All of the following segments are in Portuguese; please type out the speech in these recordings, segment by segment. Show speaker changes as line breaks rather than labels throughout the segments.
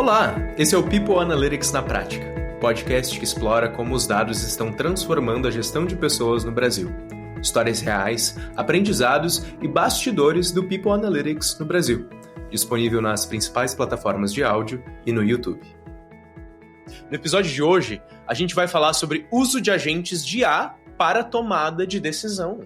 Olá, esse é o People Analytics na Prática, podcast que explora como os dados estão transformando a gestão de pessoas no Brasil. Histórias reais, aprendizados e bastidores do People Analytics no Brasil. Disponível nas principais plataformas de áudio e no YouTube. No episódio de hoje, a gente vai falar sobre uso de agentes de IA para tomada de decisão.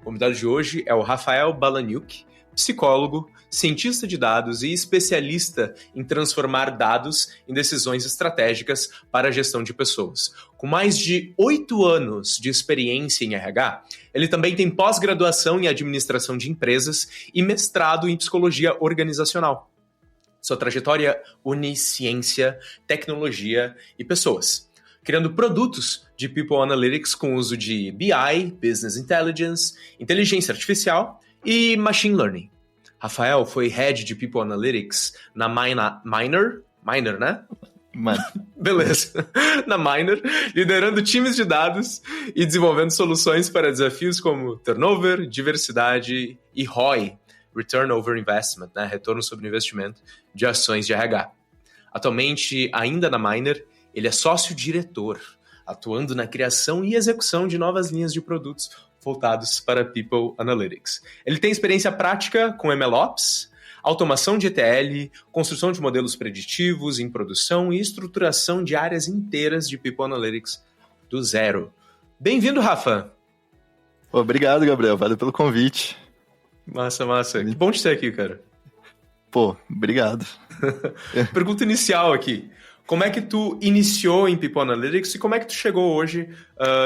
O convidado de hoje é o Rafael Balaniuk, psicólogo, cientista de dados e especialista em transformar dados em decisões estratégicas para a gestão de pessoas. Com mais de 8 anos de experiência em RH, ele também tem pós-graduação em administração de empresas e mestrado em psicologia organizacional. Sua trajetória une ciência, tecnologia e pessoas, criando produtos de People Analytics com uso de BI, Business Intelligence, inteligência artificial e Machine Learning. Rafael foi Head de People Analytics na Minor, né? Beleza. Na Minor, liderando times de dados e desenvolvendo soluções para desafios como turnover, diversidade e ROI, Return Over Investment, né? Retorno sobre investimento de ações de RH. Atualmente, ainda na Minor, ele é sócio-diretor, atuando na criação e execução de novas linhas de produtos voltados para People Analytics. Ele tem experiência prática com MLOps, automação de ETL, construção de modelos preditivos em produção e estruturação de áreas inteiras de People Analytics do zero. Bem-vindo, Rafa!
Obrigado, Gabriel. Valeu pelo convite.
Massa. Que bom te ter aqui, cara.
Pô, obrigado.
Pergunta inicial aqui. Como é que tu iniciou em People Analytics e como é que tu chegou hoje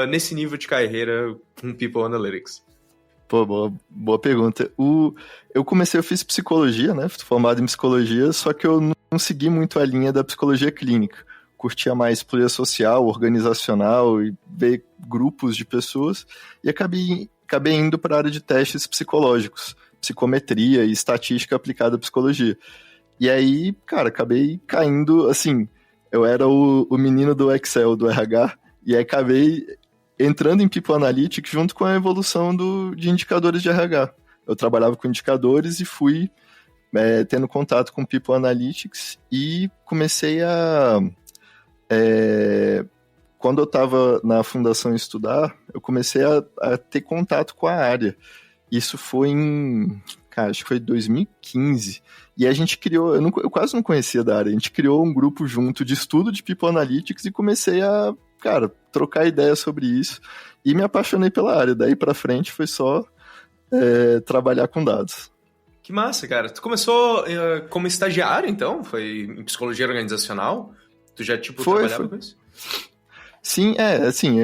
nesse nível de carreira com People Analytics?
Pô, boa pergunta. Eu fiz psicologia, né? Fui formado em psicologia, só que eu não segui muito a linha da psicologia clínica. Curtia mais psicologia social, organizacional e ver grupos de pessoas e acabei indo para a área de testes psicológicos, psicometria e estatística aplicada à psicologia. E aí, cara, acabei caindo, assim, eu era o menino do Excel, do RH, e aí acabei entrando em People Analytics junto com a evolução de indicadores de RH. Eu trabalhava com indicadores e fui tendo contato com People Analytics e comecei quando eu estava na Fundação Estudar, eu comecei a ter contato com a área. Isso foi acho que foi 2015. E a gente criou, eu quase não conhecia da área, a gente criou um grupo junto de estudo de People Analytics e comecei a, trocar ideias sobre isso. E me apaixonei pela área. Daí pra frente foi só trabalhar com dados.
Que massa, cara. Tu começou como estagiário, então? Foi em psicologia organizacional? Tu já, trabalhava com isso?
Sim,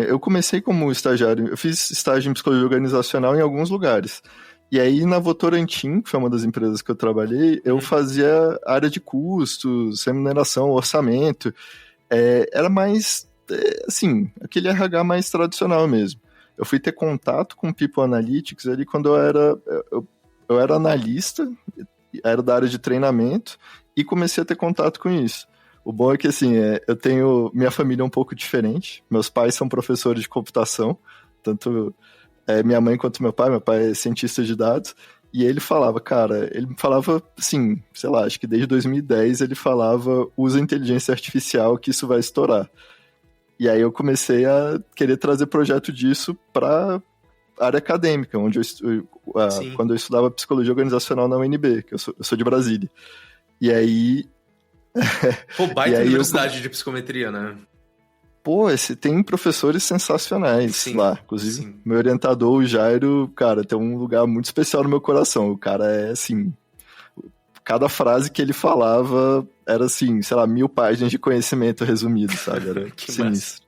eu comecei como estagiário. Eu fiz estágio em psicologia organizacional em alguns lugares. E aí, na Votorantim, que foi uma das empresas que eu trabalhei, eu fazia área de custos, remuneração, orçamento. Era mais, aquele RH mais tradicional mesmo. Eu fui ter contato com People Analytics ali quando eu era analista, era da área de treinamento, e comecei a ter contato com isso. O bom é que, eu tenho... Minha família é um pouco diferente. Meus pais são professores de computação, tanto... minha mãe quanto meu pai é cientista de dados, e ele falava, assim, sei lá, acho que desde 2010 ele falava, usa inteligência artificial que isso vai estourar. E aí eu comecei a querer trazer projeto disso para área acadêmica, onde quando eu estudava psicologia organizacional na UNB, que eu sou de Brasília. E aí...
Pô, baita universidade de psicometria, né?
Pô, tem professores sensacionais lá. Inclusive, meu orientador, o Jairo, cara, tem um lugar muito especial no meu coração. O cara é, assim... Cada frase que ele falava era, assim, sei lá, 1000 páginas de conhecimento resumido, sabe? Era sinistro.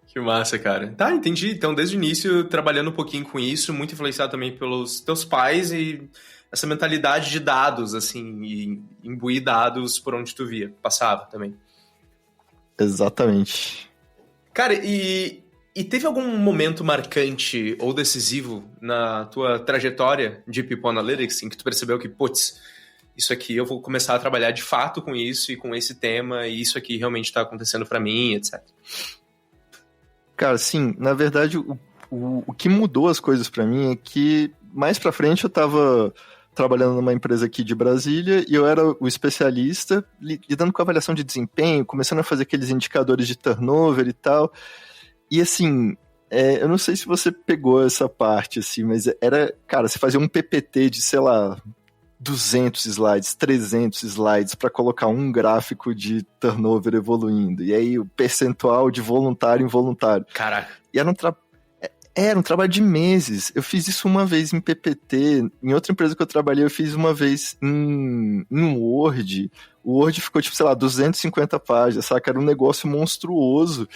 Que massa, cara. Tá, entendi. Então, desde o início, trabalhando um pouquinho com isso, muito influenciado também pelos teus pais e essa mentalidade de dados, assim, e imbuir dados por onde tu via, passava também.
Exatamente.
Cara, e teve algum momento marcante ou decisivo na tua trajetória de People Analytics em que tu percebeu que, isso aqui eu vou começar a trabalhar de fato com isso e com esse tema, e isso aqui realmente está acontecendo para mim, etc.
Cara, sim, na verdade, o que mudou as coisas para mim é que mais pra frente eu tava trabalhando numa empresa aqui de Brasília, e eu era o especialista lidando com avaliação de desempenho, começando a fazer aqueles indicadores de turnover e tal. E assim, eu não sei se você pegou essa parte, assim, mas era, cara, você fazia um PPT de, sei lá, 200 slides, 300 slides para colocar um gráfico de turnover evoluindo. E aí o percentual de voluntário e involuntário.
Caraca.
E era um trabalho de meses. Eu fiz isso uma vez em PPT. Em outra empresa que eu trabalhei, eu fiz uma vez em Word. O Word ficou, tipo, sei lá, 250 páginas, saca? Era um negócio monstruoso.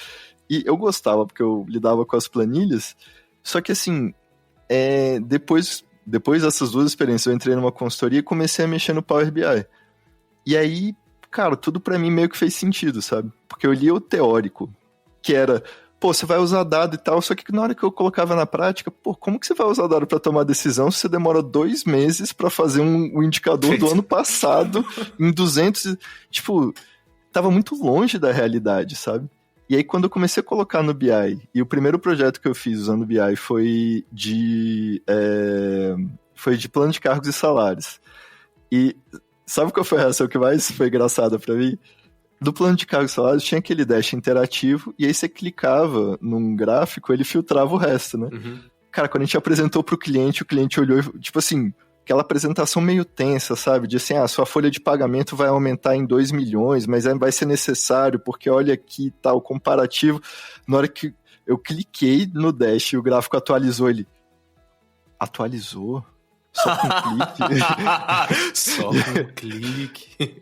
E eu gostava, porque eu lidava com as planilhas. Só que, assim, depois dessas duas experiências, eu entrei numa consultoria e comecei a mexer no Power BI. E aí, cara, tudo pra mim meio que fez sentido, sabe? Porque eu lia o teórico, que era, pô, você vai usar dado e tal, só que na hora que eu colocava na prática, pô, como que você vai usar dado pra tomar decisão se você demora 2 meses pra fazer um indicador do ano passado em 200... Tipo, tava muito longe da realidade, sabe? E aí, quando eu comecei a colocar no BI, e o primeiro projeto que eu fiz usando o BI foi de plano de cargos e salários. E sabe qual foi a reação que mais foi engraçada pra mim? Do plano de cargos e salários tinha aquele dash interativo, e aí você clicava num gráfico, ele filtrava o resto, né?
Uhum.
Cara, quando a gente apresentou pro cliente, o cliente olhou e, tipo assim, aquela apresentação meio tensa, sabe? De assim, sua folha de pagamento vai aumentar em 2 milhões, mas vai ser necessário, porque olha aqui, tá, o comparativo. Na hora que eu cliquei no dash e o gráfico atualizou, ele... Atualizou? Só com clique?
Só com clique.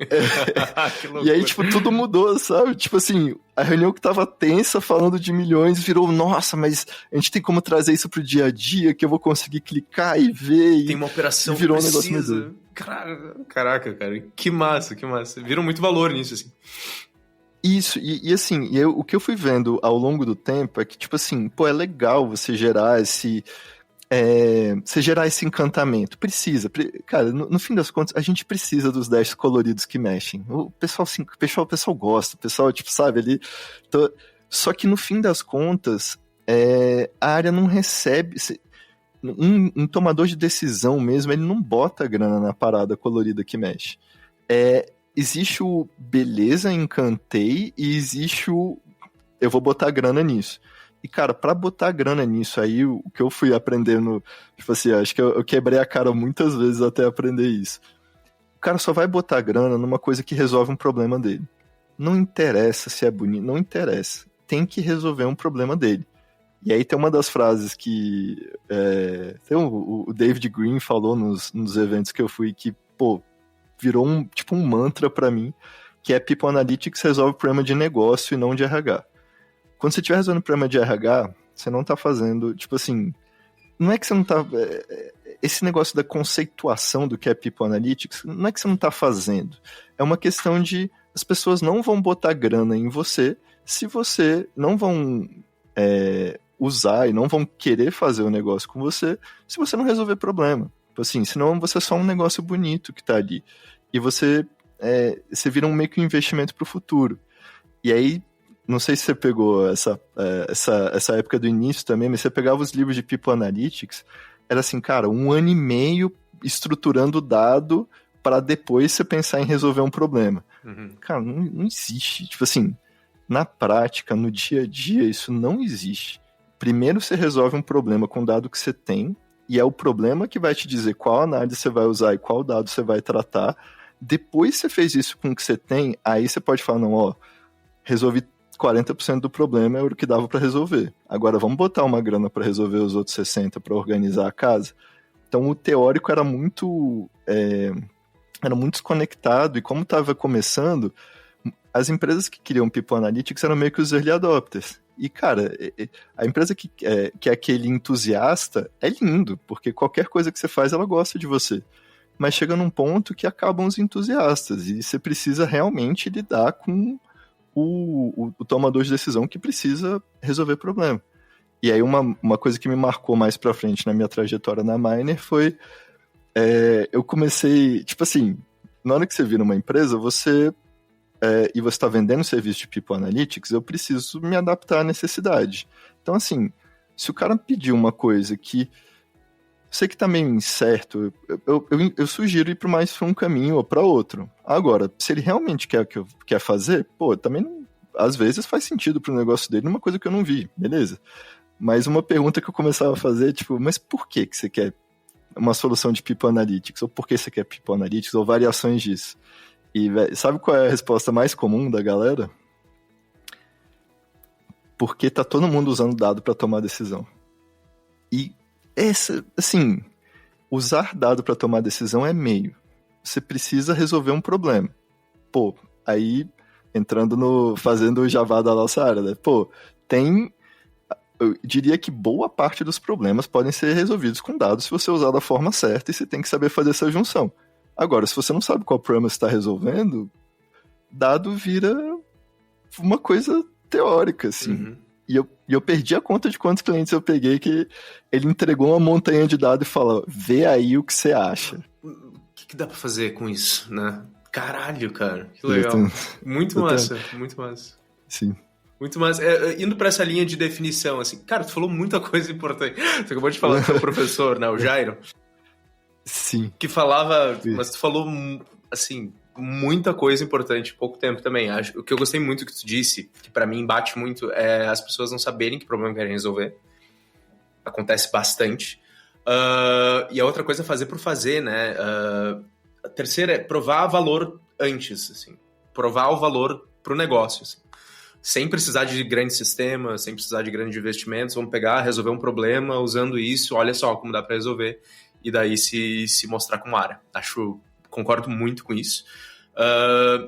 E aí, tipo, tudo mudou, sabe? Tipo assim, a reunião que tava tensa, falando de milhões, virou, nossa, mas a gente tem como trazer isso pro dia a dia, que eu vou conseguir clicar e ver.
Tem uma operação
e virou
que precisa.
Um negócio meio...
Caraca, cara, que massa, que massa. Viram muito valor nisso, assim.
Isso, e assim, o que eu fui vendo ao longo do tempo é que, tipo assim, pô, é legal você gerar esse encantamento. Precisa. Cara, no fim das contas, a gente precisa dos dashes coloridos que mexem. O pessoal gosta, o pessoal, tipo, sabe, ali... Só que no fim das contas, a área não recebe... Um tomador de decisão mesmo, ele não bota grana na parada colorida que mexe. Existe o beleza, encantei, e existe o eu vou botar grana nisso. E, cara, pra botar grana nisso aí, o que eu fui aprendendo, tipo assim, acho que eu quebrei a cara muitas vezes até aprender isso. O cara só vai botar grana numa coisa que resolve um problema dele. Não interessa se é bonito, não interessa. Tem que resolver um problema dele. E aí tem uma das frases que o David Green falou nos eventos que eu fui que, pô, virou um mantra pra mim, que é People Analytics resolve problema de negócio e não de RH. Quando você estiver resolvendo problema de RH, você não tá fazendo, tipo assim, não é que você não tá... Esse negócio da conceituação do que é People Analytics, não é que você não tá fazendo. É uma questão de as pessoas não vão botar grana em você se você não vão usar e não vão querer fazer o negócio com você se você não resolver problema. Tipo assim, senão você é só um negócio bonito que tá ali. E você vira meio que um investimento pro futuro. E aí, não sei se você pegou essa época do início também, mas você pegava os livros de People Analytics, era assim, cara, 1 ano e meio estruturando o dado para depois você pensar em resolver um problema.
Uhum.
Cara, não existe. Tipo assim, na prática, no dia a dia, isso não existe. Primeiro você resolve um problema com o dado que você tem, e é o problema que vai te dizer qual análise você vai usar e qual dado você vai tratar. Depois você fez isso com o que você tem, aí você pode falar, não, resolvi 40% do problema, é o que dava para resolver. Agora vamos botar uma grana para resolver os outros 60% para organizar a casa. Então o teórico era muito desconectado, e como estava começando, as empresas que queriam People Analytics eram meio que os early adopters. E, cara, a empresa que é aquele entusiasta é lindo, porque qualquer coisa que você faz, ela gosta de você. Mas chega num ponto que acabam os entusiastas, e você precisa realmente lidar com o tomador de decisão que precisa resolver problema. E aí uma coisa que me marcou mais pra frente na minha trajetória na Miner foi... eu comecei... Tipo assim, na hora que você vira uma empresa, e você está vendendo serviço de People Analytics, eu preciso me adaptar à necessidade. Então, assim, se o cara pedir uma coisa que sei que tá meio incerto, eu sugiro ir mais para um caminho ou para outro. Agora, se ele realmente quer fazer, pô, também não, às vezes faz sentido pro negócio dele numa coisa que eu não vi, beleza. Mas uma pergunta que eu começava a fazer, tipo, mas por que você quer uma solução de People Analytics? Ou por que você quer People Analytics? Ou variações disso? E véio, sabe qual é a resposta mais comum da galera? Porque tá todo mundo usando dado para tomar decisão. E assim, usar dado para tomar decisão é meio. Você precisa resolver um problema. Pô, aí fazendo o Java da nossa área, né? Pô, eu diria que boa parte dos problemas podem ser resolvidos com dados se você usar da forma certa e você tem que saber fazer essa junção. Agora, se você não sabe qual problema você está resolvendo, dado vira uma coisa teórica, assim.
Uhum.
E eu perdi a conta de quantos clientes eu peguei que ele entregou uma montanha de dados e falou, vê aí o que você acha.
O que dá pra fazer com isso, né? Caralho, cara, que legal. Muito massa.
Sim.
Muito massa. Indo pra essa linha de definição, assim, cara, tu falou muita coisa importante. Tu acabou de falar do seu professor, né, o Jairo?
Sim.
Que falava, mas tu falou, assim, muita coisa importante em pouco tempo também. O que eu gostei muito que tu disse, que pra mim bate muito, é as pessoas não saberem que problema querem resolver. Acontece bastante. E a outra coisa é fazer por fazer, né? A terceira é provar valor antes, assim. Provar o valor pro negócio, assim. Sem precisar de grandes sistemas, sem precisar de grandes investimentos. Vamos pegar, resolver um problema usando isso. Olha só como dá pra resolver. E daí se mostrar como área. Concordo muito com isso.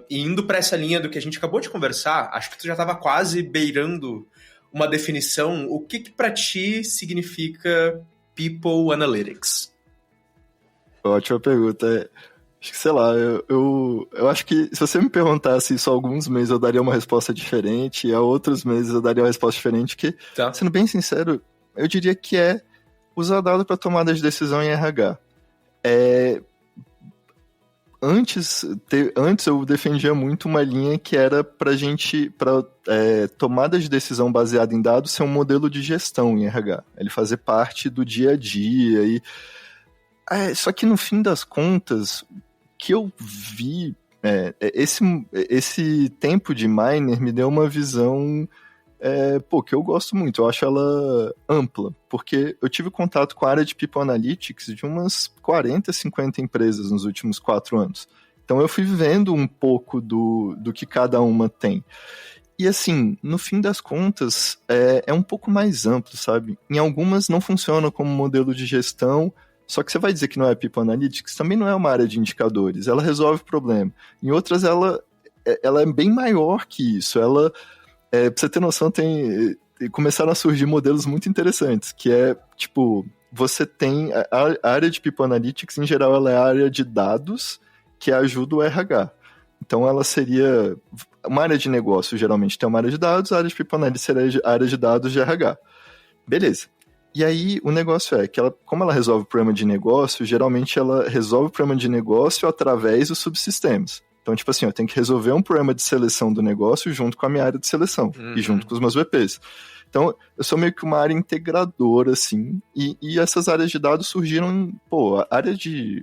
E indo para essa linha do que a gente acabou de conversar, acho que tu já estava quase beirando uma definição. O que para ti significa People Analytics?
Ótima pergunta. Acho que, sei lá, eu acho que se você me perguntasse isso há alguns meses, eu daria uma resposta diferente, e há outros meses eu daria uma resposta diferente, que, sendo bem sincero, eu diria que é usar dado para tomada de decisão em RH. Antes eu defendia muito uma linha que era para tomada de decisão baseada em dados ser um modelo de gestão em RH. Ele fazer parte do dia a dia. Só que no fim das contas, que eu vi, esse tempo de Miner me deu uma visão que eu gosto muito, eu acho ela ampla, porque eu tive contato com a área de People Analytics de umas 40, 50 empresas nos últimos 4 anos. Então eu fui vendo um pouco do que cada uma tem. E assim, no fim das contas, é um pouco mais amplo, sabe? Em algumas não funciona como modelo de gestão, só que você vai dizer que não é People Analytics, também não é uma área de indicadores, ela resolve o problema. Em outras, ela é bem maior que isso, pra você ter noção, começaram a surgir modelos muito interessantes, que você tem a área de People Analytics, em geral, ela é a área de dados que ajuda o RH. Então, ela seria uma área de negócio, geralmente tem uma área de dados, a área de People Analytics seria a área de dados de RH. Beleza. E aí, o negócio é que como ela resolve o problema de negócio, geralmente ela resolve o problema de negócio através dos subsistemas. Então, eu tenho que resolver um problema de seleção do negócio junto com a minha área de seleção e junto com os meus VPs. Então, eu sou meio que uma área integradora, assim, e essas áreas de dados surgiram, a área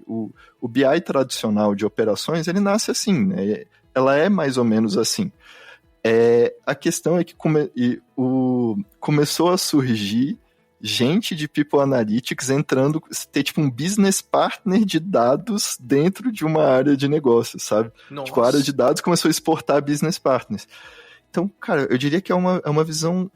o BI tradicional de operações, ele nasce assim, né? Ela é mais ou menos assim. A questão é que começou a surgir gente de People Analytics entrando, ter um business partner de dados dentro de uma área de negócio, sabe?
Nossa.
A área de dados começou a exportar business partners. Então, cara, eu diria que é uma visão...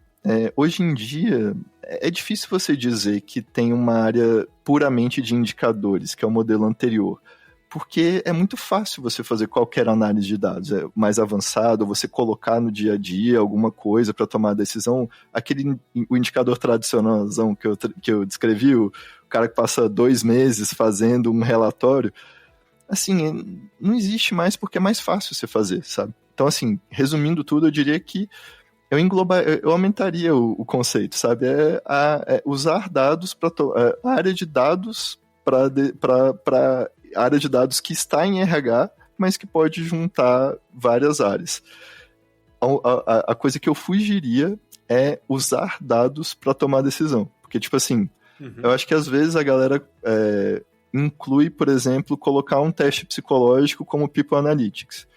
hoje em dia, é difícil você dizer que tem uma área puramente de indicadores, que é o modelo anterior. Porque é muito fácil você fazer qualquer análise de dados, mais avançado, você colocar no dia a dia alguma coisa para tomar a decisão. O indicador tradicionalzão que eu descrevi, o cara que passa 2 meses fazendo um relatório, assim, não existe mais porque é mais fácil você fazer, sabe? Então, assim, resumindo tudo, eu diria que eu aumentaria o conceito, sabe? Usar dados para a área de dados para área de dados que está em RH, mas que pode juntar várias áreas. A coisa que eu fugiria é usar dados para tomar decisão. Porque, Eu acho que às vezes a galera inclui, por exemplo, colocar um teste psicológico como People Analytics.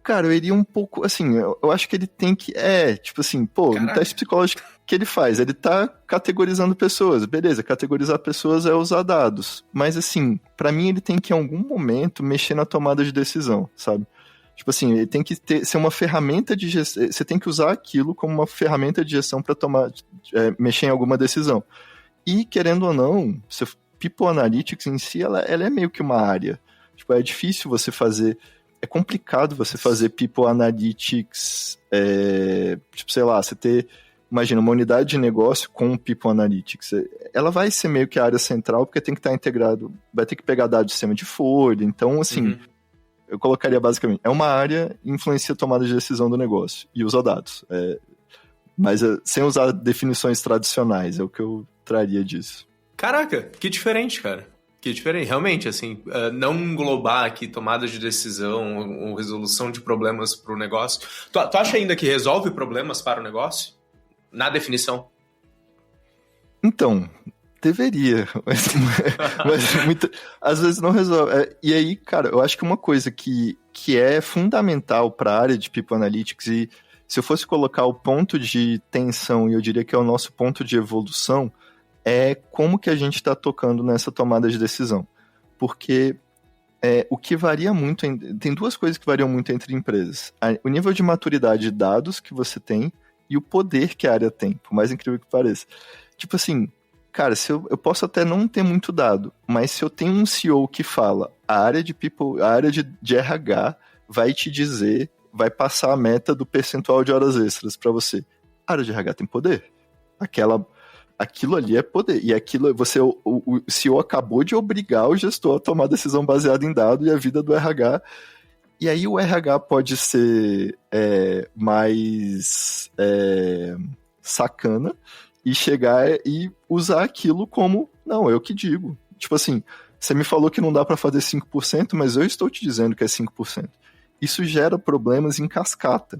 Cara, eu iria um pouco, assim, eu acho que ele tem que, tipo assim, no teste psicológico que ele faz, ele tá categorizando pessoas, beleza, categorizar pessoas é usar dados, mas assim, pra mim ele tem que em algum momento mexer na tomada de decisão, sabe? Tipo assim, ele tem que ser uma ferramenta de gestão, você tem que usar aquilo como uma ferramenta de gestão pra mexer em alguma decisão. E, querendo ou não, People Analytics em si, ela é meio que uma área, tipo, é difícil você fazer. É complicado você fazer People Analytics, tipo, sei lá, imagina, uma unidade de negócio com People Analytics. Ela vai ser meio que a área central, porque tem que estar integrado, vai ter que pegar dados de sistema de folha. Então, assim, eu colocaria basicamente, é uma área que influencia a tomada de decisão do negócio e usa dados. Mas sem usar definições tradicionais, é o que eu traria disso.
Caraca, que diferente, cara. Que diferente, realmente, assim, não englobar aqui tomada de decisão ou resolução de problemas para o negócio. Tu acha ainda que resolve problemas para o negócio? Na definição?
Então, deveria, mas às vezes não resolve. E aí, cara, eu acho que uma coisa que é fundamental para a área de People Analytics, e se eu fosse colocar o ponto de tensão, e eu diria que é o nosso ponto de evolução, é como que a gente está tocando nessa tomada de decisão. Porque o que varia muito, tem duas coisas que variam muito entre empresas. O nível de maturidade de dados que você tem e o poder que a área tem, por mais incrível que pareça. Tipo assim, cara, eu posso até não ter muito dado, mas se eu tenho um CEO que fala, a área de RH vai te dizer, vai passar a meta do percentual de horas extras para você. A área de RH tem poder. Aquilo ali é poder. E aquilo, o CEO acabou de obrigar o gestor a tomar decisão baseada em dado e a vida do RH. E aí o RH pode ser mais sacana e chegar e usar aquilo como, não, eu que digo. Tipo assim, você me falou que não dá para fazer 5%, mas eu estou te dizendo que é 5%. Isso gera problemas em cascata.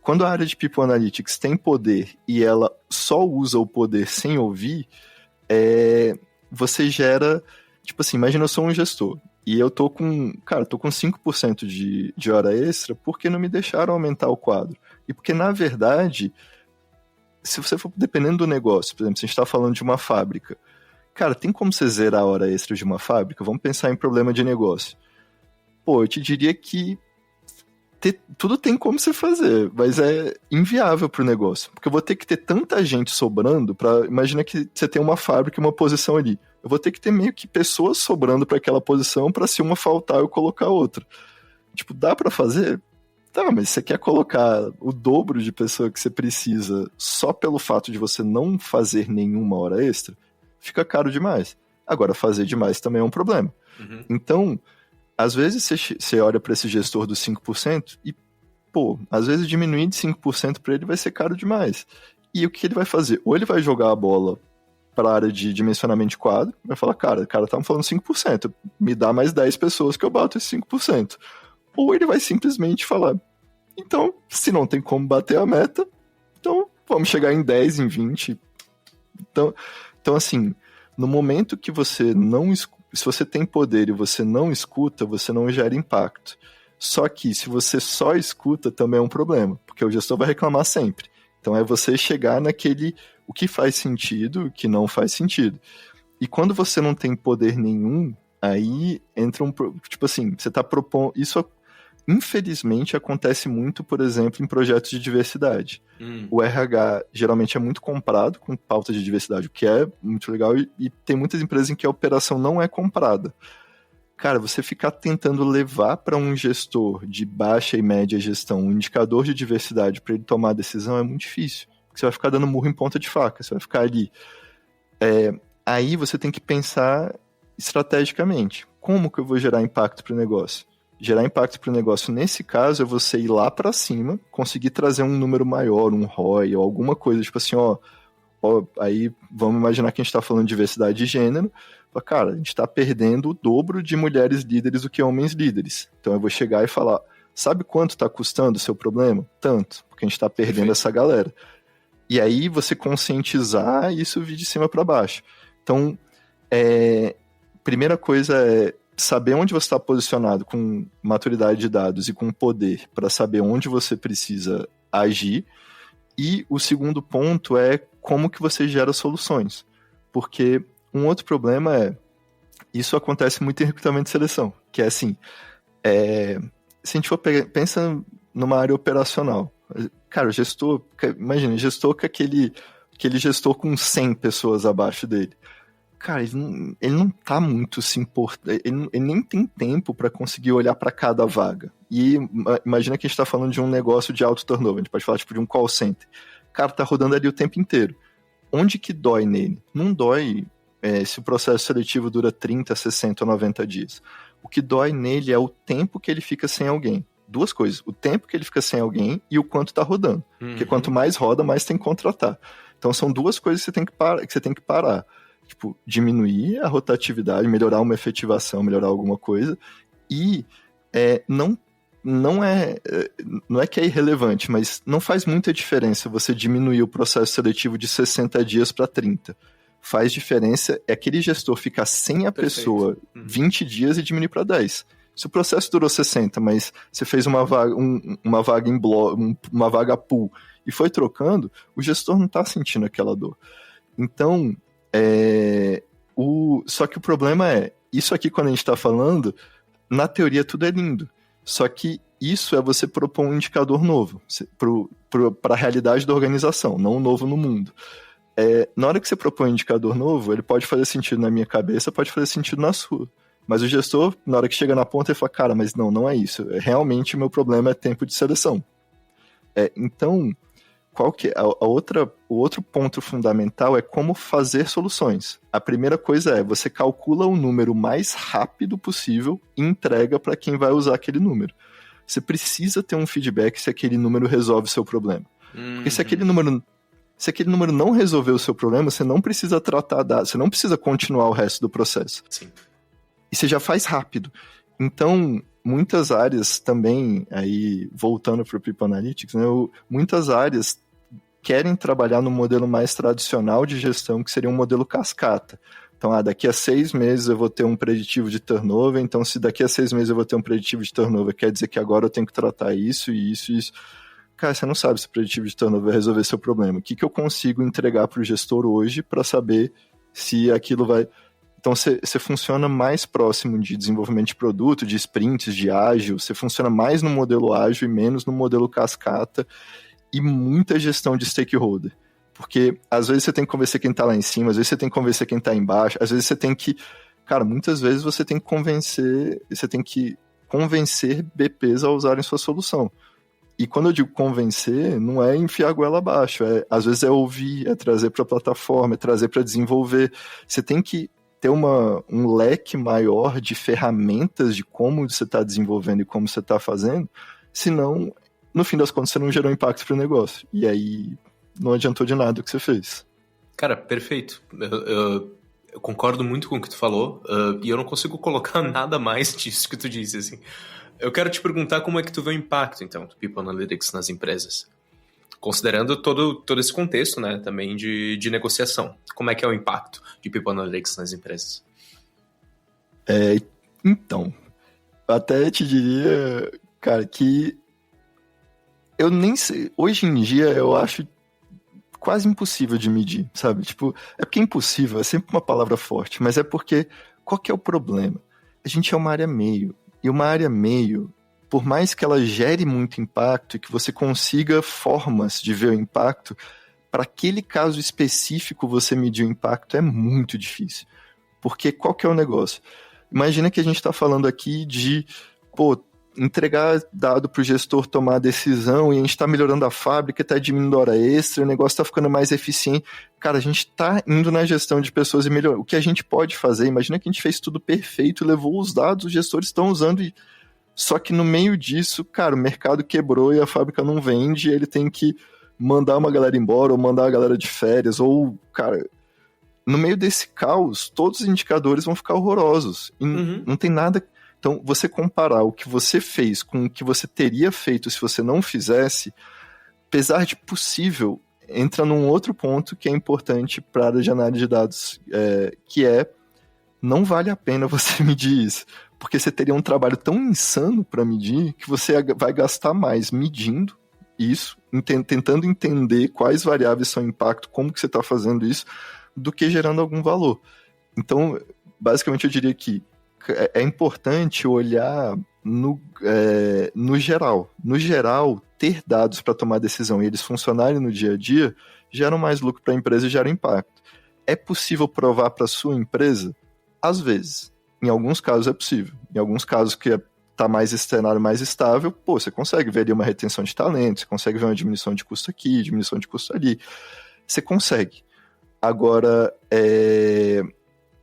Quando a área de People Analytics tem poder e ela só usa o poder sem ouvir, você gera... Tipo assim, imagina eu sou um gestor e eu tô com 5% de hora extra porque não me deixaram aumentar o quadro. E porque, na verdade, se você for dependendo do negócio, por exemplo, se a gente tá falando de uma fábrica, cara, tem como você zerar a hora extra de uma fábrica? Vamos pensar em problema de negócio. Pô, eu te diria que tudo tem como você fazer, mas é inviável pro negócio. Porque eu vou ter que ter tanta gente sobrando imagina que você tem uma fábrica e uma posição ali. Eu vou ter que ter meio que pessoas sobrando para aquela posição para se uma faltar eu colocar outra. Tipo, dá para fazer? Tá, mas você quer colocar o dobro de pessoa que você precisa só pelo fato de você não fazer nenhuma hora extra? Fica caro demais. Agora, fazer demais também é um problema.
Uhum.
Então, às vezes você olha para esse gestor dos 5% e, às vezes diminuir de 5% para ele vai ser caro demais. E o que ele vai fazer? Ou ele vai jogar a bola para a área de dimensionamento de quadro, vai falar, cara, tá me falando 5%, me dá mais 10 pessoas que eu bato esse 5%. Ou ele vai simplesmente falar, então, se não tem como bater a meta, então vamos chegar em 10, em 20. Então assim, no momento que você não escuta, se você tem poder e você não escuta, você não gera impacto. Só que se você só escuta, também é um problema, porque o gestor vai reclamar sempre. Então é você chegar naquele, o que faz sentido, o que não faz sentido. E quando você não tem poder nenhum, aí entra tipo assim, você está propondo, isso infelizmente acontece muito, por exemplo, em projetos de diversidade. O RH geralmente é muito comprado com pauta de diversidade, o que é muito legal, e tem muitas empresas em que a operação não é comprada. Cara, você ficar tentando levar para um gestor de baixa e média gestão um indicador de diversidade para ele tomar a decisão é muito difícil. Porque você vai ficar dando murro em ponta de faca, você vai ficar ali. Aí você tem que pensar estrategicamente. Como que eu vou gerar impacto para o negócio? Gerar impacto para o negócio, nesse caso, é você ir lá para cima, conseguir trazer um número maior, um ROI ou alguma coisa, tipo assim, aí vamos imaginar que a gente está falando de diversidade de gênero, cara, a gente está perdendo o dobro de mulheres líderes do que homens líderes. Então eu vou chegar e falar, sabe quanto está custando o seu problema? Tanto, porque a gente está perdendo essa galera. E aí você conscientizar isso vir de cima para baixo. Então, primeira coisa é saber onde você está posicionado com maturidade de dados e com poder para saber onde você precisa agir. E o segundo ponto é como que você gera soluções. Porque um outro problema isso acontece muito em recrutamento e seleção, que é assim, se a gente for pensa numa área operacional, cara, o gestor, imagina, gestor com aquele gestor com 100 pessoas abaixo dele. Cara, ele não tá muito se importando, ele nem tem tempo para conseguir olhar para cada vaga. E imagina que a gente tá falando de um negócio de alto turnover, a gente pode falar tipo de um call center. O cara tá rodando ali o tempo inteiro. Onde que dói nele? Não dói se o processo seletivo dura 30, 60 ou 90 dias. O que dói nele é o tempo que ele fica sem alguém. Duas coisas, o tempo que ele fica sem alguém e o quanto tá rodando. Porque quanto mais roda, mais tem que contratar. Então são duas coisas que você tem que parar. Tipo, diminuir a rotatividade, melhorar uma efetivação, melhorar alguma coisa, e não é que é irrelevante, mas não faz muita diferença você diminuir o processo seletivo de 60 dias para 30. Faz diferença aquele gestor ficar sem a pessoa 20 dias e diminuir para 10. Se o processo durou 60, mas você fez uma vaga em bloco, uma vaga pool, e foi trocando, o gestor não está sentindo aquela dor. Então, só que o problema isso aqui quando a gente está falando, na teoria tudo é lindo, só que isso é você propor um indicador novo para a realidade da organização, não novo no mundo. Na hora que você propõe um indicador novo, ele pode fazer sentido na minha cabeça, pode fazer sentido na sua. Mas o gestor, na hora que chega na ponta, ele fala, cara, mas não é isso. Realmente o meu problema é tempo de seleção. Então, qual que é o outro ponto fundamental é como fazer soluções. A primeira coisa você calcula o número mais rápido possível e entrega para quem vai usar aquele número. Você precisa ter um feedback se aquele número resolve o seu problema. Porque se aquele número não resolver o seu problema, você não precisa tratar dados, você não precisa continuar o resto do processo.
Sim.
E você já faz rápido. Então, muitas áreas também, aí voltando para o People Analytics, né, muitas áreas querem trabalhar no modelo mais tradicional de gestão, que seria um modelo cascata. Então, daqui a 6 meses eu vou ter um preditivo de turnover, então se daqui a 6 meses eu vou ter um preditivo de turnover, quer dizer que agora eu tenho que tratar isso e isso e isso. Cara, você não sabe se o preditivo de turnover vai resolver seu problema. O que eu consigo entregar para o gestor hoje para saber se aquilo vai... Então, você funciona mais próximo de desenvolvimento de produto, de sprints, de ágil, você funciona mais no modelo ágil e menos no modelo cascata, e muita gestão de stakeholder. Porque, às vezes, você tem que convencer quem está lá em cima, às vezes você tem que convencer quem está embaixo, às vezes você tem que... Cara, muitas vezes você tem que convencer BPs a usarem sua solução. E quando eu digo convencer, não é enfiar a goela abaixo, às vezes é ouvir, é trazer para a plataforma, é trazer para desenvolver. Você tem que ter um leque maior de ferramentas de como você está desenvolvendo e como você está fazendo, senão, no fim das contas, você não gerou impacto para o negócio. E aí, não adiantou de nada o que você fez.
Cara, perfeito. Eu concordo muito com o que tu falou, e eu não consigo colocar nada mais disso que tu disse, assim. Eu quero te perguntar como é que tu vê o impacto, então, do People Analytics nas empresas. Considerando todo esse contexto, né, também de negociação. Como é que é o impacto de People Analytics nas empresas?
Então, até te diria, cara, que eu nem sei, hoje em dia eu acho quase impossível de medir, sabe? Tipo, é porque é impossível, é sempre uma palavra forte, mas é porque, qual que é o problema? A gente é uma área meio, e uma área meio, por mais que ela gere muito impacto e que você consiga formas de ver o impacto, para aquele caso específico você medir o impacto é muito difícil. Porque qual que é o negócio? Imagina que a gente está falando aqui de entregar dado para o gestor tomar a decisão e a gente está melhorando a fábrica, está diminuindo a hora extra, o negócio está ficando mais eficiente. Cara, a gente está indo na gestão de pessoas e melhorando. O que a gente pode fazer? Imagina que a gente fez tudo perfeito, levou os dados, os gestores estão usando e... Só que no meio disso, cara, o mercado quebrou e a fábrica não vende, ele tem que mandar uma galera embora ou mandar a galera de férias, ou, cara, no meio desse caos, todos os indicadores vão ficar horrorosos. E não tem nada... Então, você comparar o que você fez com o que você teria feito se você não fizesse, apesar de possível, entra num outro ponto que é importante para a área de análise de dados, que é, não vale a pena você medir isso, porque você teria um trabalho tão insano para medir que você vai gastar mais medindo isso, tentando entender quais variáveis são impacto, como que você está fazendo isso, do que gerando algum valor. Então, basicamente eu diria que é importante olhar no geral. No geral, ter dados para tomar decisão e eles funcionarem no dia a dia geram mais lucro para a empresa e geram impacto. É possível provar para a sua empresa? Às vezes. Em alguns casos é possível. Em alguns casos que está mais cenário mais estável, você consegue ver ali uma retenção de talento, você consegue ver uma diminuição de custo aqui, diminuição de custo ali. Você consegue. Agora,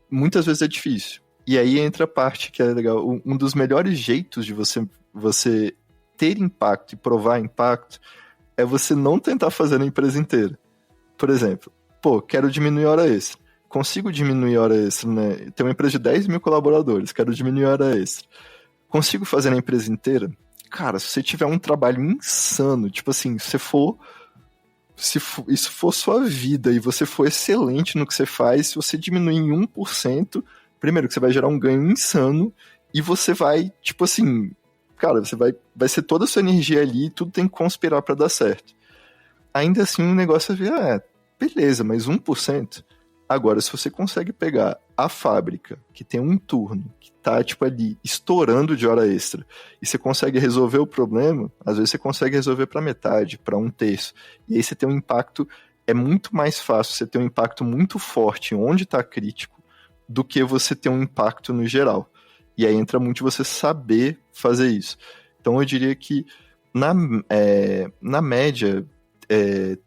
muitas vezes é difícil. E aí entra a parte que é legal. Um dos melhores jeitos de você ter impacto e provar impacto é você não tentar fazer na empresa inteira. Por exemplo, quero diminuir hora extra. Consigo diminuir hora extra, né? Tem uma empresa de 10 mil colaboradores, quero diminuir hora extra. Consigo fazer na empresa inteira? Cara, se você tiver um trabalho insano, tipo assim, se isso for sua vida e você for excelente no que você faz, se você diminuir em 1%, primeiro que você vai gerar um ganho insano e você vai, tipo assim, cara, vai ser toda a sua energia ali e tudo tem que conspirar para dar certo. Ainda assim, o negócio é, beleza, mas 1%. Agora, se você consegue pegar a fábrica, que tem um turno, que tá, tipo, ali, estourando de hora extra, e você consegue resolver o problema, às vezes você consegue resolver para metade, para 1/3. E aí você tem um impacto, é muito mais fácil você ter um impacto muito forte onde está crítico, do que você ter um impacto no geral. E aí entra muito você saber fazer isso. Então eu diria que, na média,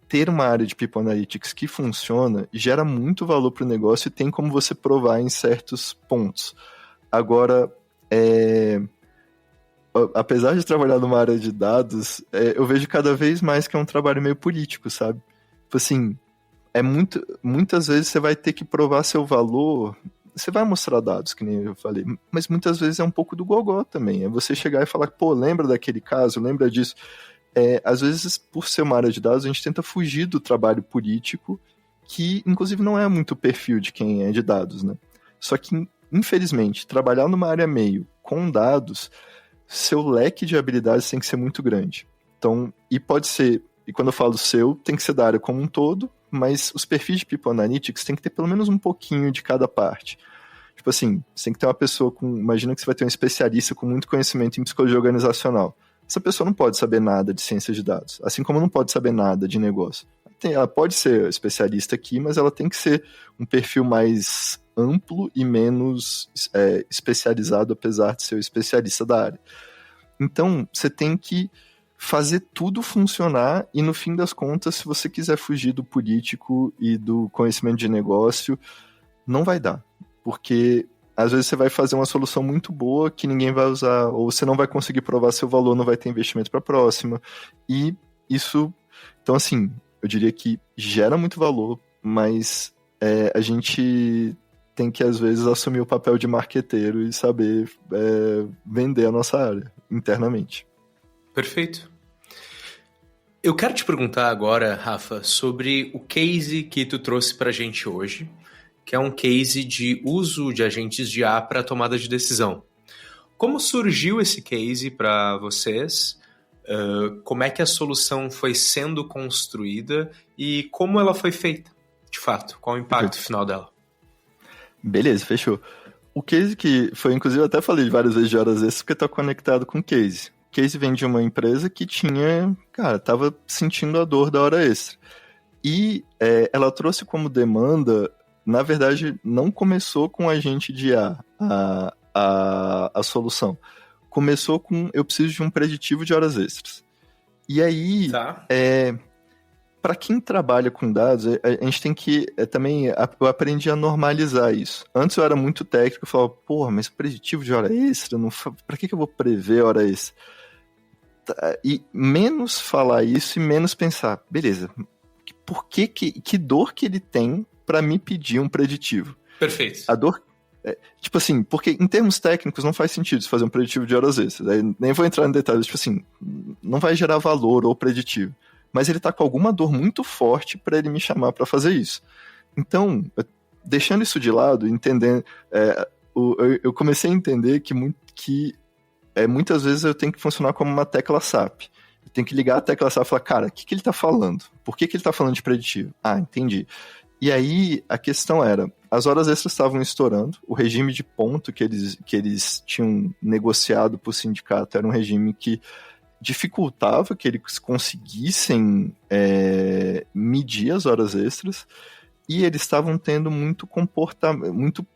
ter uma área de People Analytics que funciona gera muito valor para o negócio e tem como você provar em certos pontos. Agora, apesar de trabalhar numa área de dados, eu vejo cada vez mais que é um trabalho meio político, sabe? Tipo assim, muitas vezes você vai ter que provar seu valor. Você vai mostrar dados, que nem eu falei, mas muitas vezes é um pouco do gogó também. É você chegar e falar, lembra daquele caso, lembra disso? Às vezes, por ser uma área de dados, a gente tenta fugir do trabalho político, que inclusive não é muito o perfil de quem é de dados, né? Só que, infelizmente, trabalhar numa área meio com dados, seu leque de habilidades tem que ser muito grande. Então, e pode ser, e quando eu falo seu, tem que ser da área como um todo, mas os perfis de People Analytics tem que ter pelo menos um pouquinho de cada parte. Tipo assim, você tem que ter uma pessoa imagina que você vai ter um especialista com muito conhecimento em psicologia organizacional. Essa pessoa não pode saber nada de ciência de dados, assim como não pode saber nada de negócio. Ela pode ser especialista aqui, mas ela tem que ser um perfil mais amplo e menos especializado, apesar de ser o especialista da área. Então, você tem que fazer tudo funcionar e, no fim das contas, se você quiser fugir do político e do conhecimento de negócio, não vai dar. Porque às vezes você vai fazer uma solução muito boa que ninguém vai usar, ou você não vai conseguir provar seu valor, não vai ter investimento para a próxima. E isso, então assim, eu diria que gera muito valor, mas a gente tem que às vezes assumir o papel de marqueteiro e saber vender a nossa área internamente.
Perfeito. Eu quero te perguntar agora, Rafa, sobre o case que tu trouxe para a gente hoje, que é um case de uso de agentes de IA para tomada de decisão. Como surgiu esse case para vocês? Como é que a solução foi sendo construída e como ela foi feita, de fato? Qual o impacto final dela? Beleza,
fechou. O case que foi, inclusive, eu até falei várias vezes de horas extras porque está conectado com o case. O case vem de uma empresa que estava sentindo a dor da hora extra. E ela trouxe como demanda, na verdade, não começou com a agente de IA, a solução. Começou com, eu preciso de um preditivo de horas extras. E aí, para quem trabalha com dados, a gente tem que também, eu aprendi a normalizar isso. Antes eu era muito técnico, eu falava, mas preditivo de hora extra, para que eu vou prever hora extra? E menos falar isso e menos pensar, beleza, que dor que ele tem para me pedir um preditivo?
Perfeito.
A dor, tipo assim, porque em termos técnicos não faz sentido fazer um preditivo de horas extras. Nem vou entrar em detalhes, tipo assim, não vai gerar valor ou preditivo. mas ele tá com alguma dor muito forte para ele me chamar para fazer isso. Então, deixando isso de lado, entendendo, eu comecei a entender que muitas vezes eu tenho que funcionar como uma tecla SAP. Eu tenho que ligar a tecla SAP e falar, cara, o que ele tá falando? Por que ele tá falando de preditivo? Ah, entendi. E aí, a questão era, as horas extras estavam estourando, o regime de ponto que eles tinham negociado para o sindicato era um regime que dificultava que eles conseguissem medir as horas extras, e eles estavam tendo muito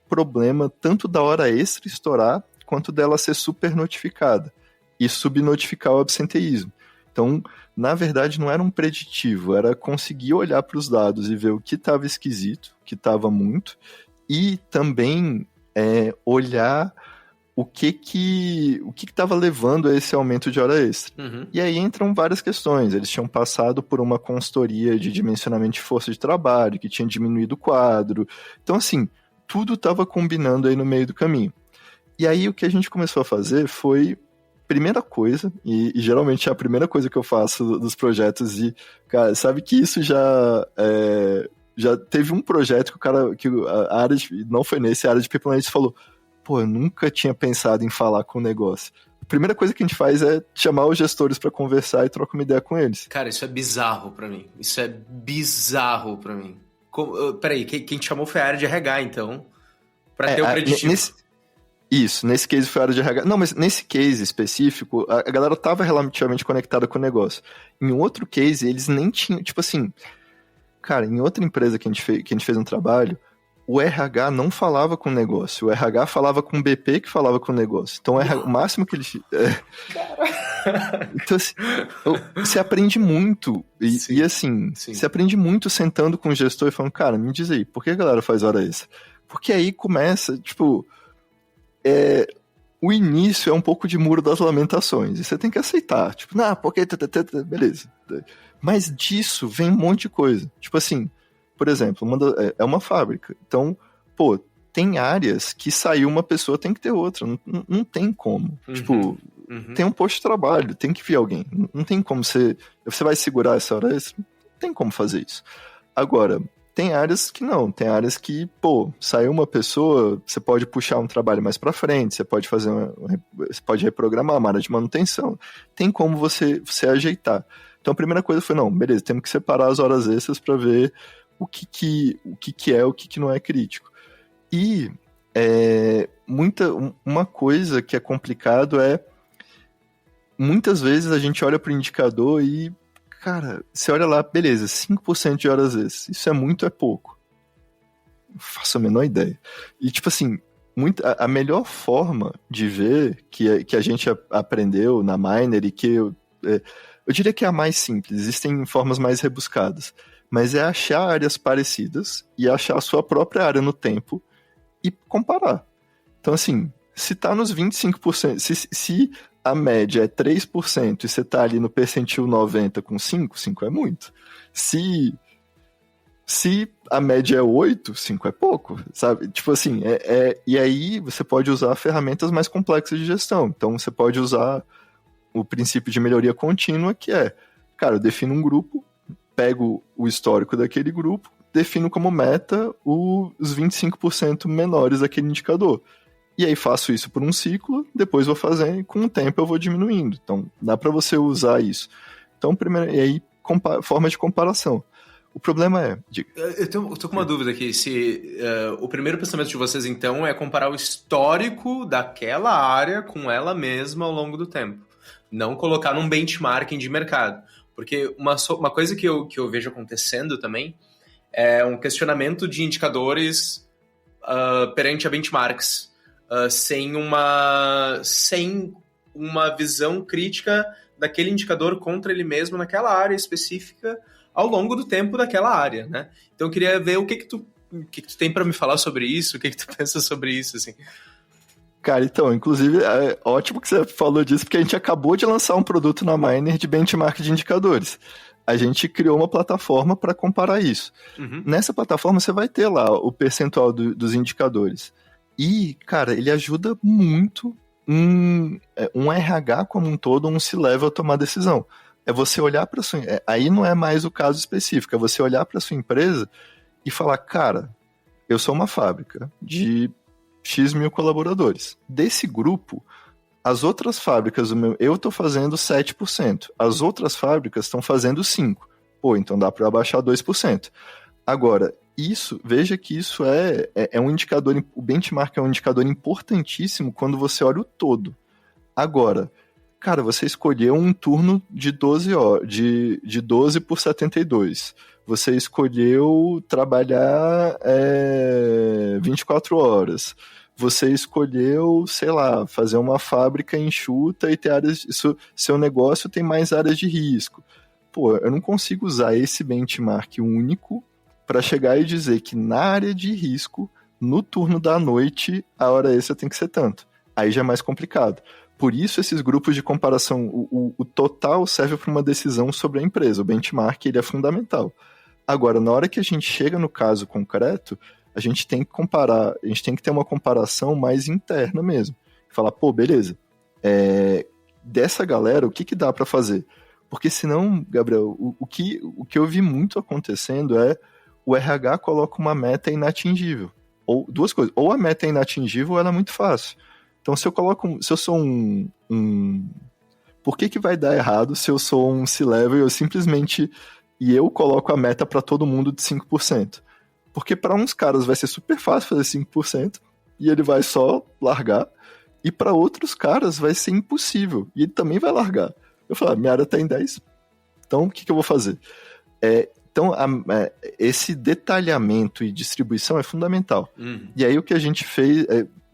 problema, tanto da hora extra estourar, quanto dela ser super notificada, e subnotificar o absenteísmo. Então, na verdade, não era um preditivo, era conseguir olhar para os dados e ver o que estava esquisito, o que estava muito, e também olhar o que estava levando a esse aumento de hora extra.
Uhum.
E aí entram várias questões. Eles tinham passado por uma consultoria de dimensionamento de força de trabalho, que tinha diminuído o quadro. Então, assim, tudo estava combinando aí no meio do caminho. E aí o que a gente começou a fazer foi, primeira coisa, e geralmente é a primeira coisa que eu faço dos projetos, e, cara, sabe que isso já teve um projeto que a área não foi nesse, a área de People Analytics falou, pô, eu nunca tinha pensado em falar com o negócio. A primeira coisa que a gente faz é chamar os gestores para conversar e trocar uma ideia com eles.
Cara, isso é bizarro pra mim. Isso é bizarro pra mim. Peraí, quem te chamou foi a área de RH, então, pra ter o preditivo.
Nesse case foi a área de RH. Não, mas nesse case específico, a galera tava relativamente conectada com o negócio. Em outro case, eles nem tinham, tipo assim, cara, em outra empresa que a gente fez um trabalho, o RH não falava com o negócio, o RH falava com o BP que falava com o negócio. Então, o máximo que eles... Então, assim, você aprende muito, e assim, você aprende muito sentando com o gestor e falando, cara, me diz aí, por que a galera faz hora extra? Porque aí começa, tipo... o início é um pouco de muro das lamentações, e você tem que aceitar, tipo, porque... Beleza. Mas disso vem um monte de coisa. Tipo assim, por exemplo, é uma fábrica. Então, pô, tem áreas que saiu uma pessoa, tem que ter outra. Não tem como.
Uhum,
tipo, tem um posto de trabalho, tem que vir alguém. Não tem como você vai segurar essa hora extra? Não tem como fazer isso. Agora, tem áreas que não. Tem áreas que, pô, saiu uma pessoa, você pode puxar um trabalho mais pra frente, você pode você pode reprogramar uma área de manutenção. Tem como você ajeitar. Então, a primeira coisa foi, não, beleza, temos que separar as horas extras para ver o que é, o que não é crítico. E uma coisa que é complicado muitas vezes a gente olha para o indicador e, cara, você olha lá, beleza, 5% de horas extras, isso é muito, é pouco? Não faço a menor ideia. E, tipo assim, a melhor forma de ver que a gente aprendeu na Miner e que eu diria que é a mais simples, existem formas mais rebuscadas, mas é achar áreas parecidas e achar a sua própria área no tempo e comparar. Então, assim, se tá nos 25%, se a média é 3% e você tá ali no percentil 90 com 5 é muito. Se a média é 8, 5 é pouco, sabe? Tipo assim, e aí você pode usar ferramentas mais complexas de gestão. Então, você pode usar o princípio de melhoria contínua, que cara, eu defino um grupo, pego o histórico daquele grupo, defino como meta os 25% menores daquele indicador. E aí faço isso por um ciclo, depois vou fazendo e com o tempo eu vou diminuindo. Então, dá para você usar isso. Então, primeiro, e aí, forma de comparação. O problema é...
Eu tô com uma dúvida aqui. Se o primeiro pensamento de vocês, então, é comparar o histórico daquela área com ela mesma ao longo do tempo. Não colocar num benchmarking de mercado. Porque uma coisa que eu vejo acontecendo também é um questionamento de indicadores perante a benchmarks, sem uma visão crítica daquele indicador contra ele mesmo naquela área específica ao longo do tempo daquela área, né? Então eu queria ver o que tu tem para me falar sobre isso, o que tu pensa sobre isso, assim.
Cara, então, inclusive, é ótimo que você falou disso, porque a gente acabou de lançar um produto na Miner de benchmark de indicadores. A gente criou uma plataforma para comparar isso. Uhum. Nessa plataforma, você vai ter lá o percentual dos indicadores. E, cara, ele ajuda muito um RH como um todo, um C-level a tomar decisão. É você olhar para sua... Aí não é mais o caso específico, é você olhar para sua empresa e falar, cara, eu sou uma fábrica de X mil colaboradores. Desse grupo, as outras fábricas, eu estou fazendo 7%. As outras fábricas estão fazendo 5%. Pô, então dá para abaixar 2%. Agora, veja que isso é um indicador, o benchmark é um indicador importantíssimo quando você olha o todo. Agora, cara, você escolheu um turno de 12 horas, de 12 por 72. Você escolheu trabalhar 24 horas. Você escolheu, sei lá, fazer uma fábrica enxuta e ter áreas... Seu negócio tem mais áreas de risco. Pô, eu não consigo usar esse benchmark único para chegar e dizer que na área de risco, no turno da noite, a hora extra tem que ser tanto. Aí já é mais complicado. Por isso, esses grupos de comparação, o total serve para uma decisão sobre a empresa. O benchmark ele é fundamental. Agora, na hora que a gente chega no caso concreto, a gente tem que comparar, a gente tem que ter uma comparação mais interna mesmo. Falar, pô, beleza, dessa galera, o que dá para fazer? Porque senão, Gabriel, o que eu vi muito acontecendo é o RH coloca uma meta inatingível. Ou duas coisas, ou a meta é inatingível ou ela é muito fácil. Então, se eu sou por que vai dar errado se eu sou um C-Level e eu coloco a meta para todo mundo de 5%? Porque para uns caras vai ser super fácil fazer 5% e ele vai só largar, e para outros caras vai ser impossível e ele também vai largar. Eu falo, minha área está em 10%, então o que eu vou fazer? Então, esse detalhamento e distribuição é fundamental. E aí o que a gente fez...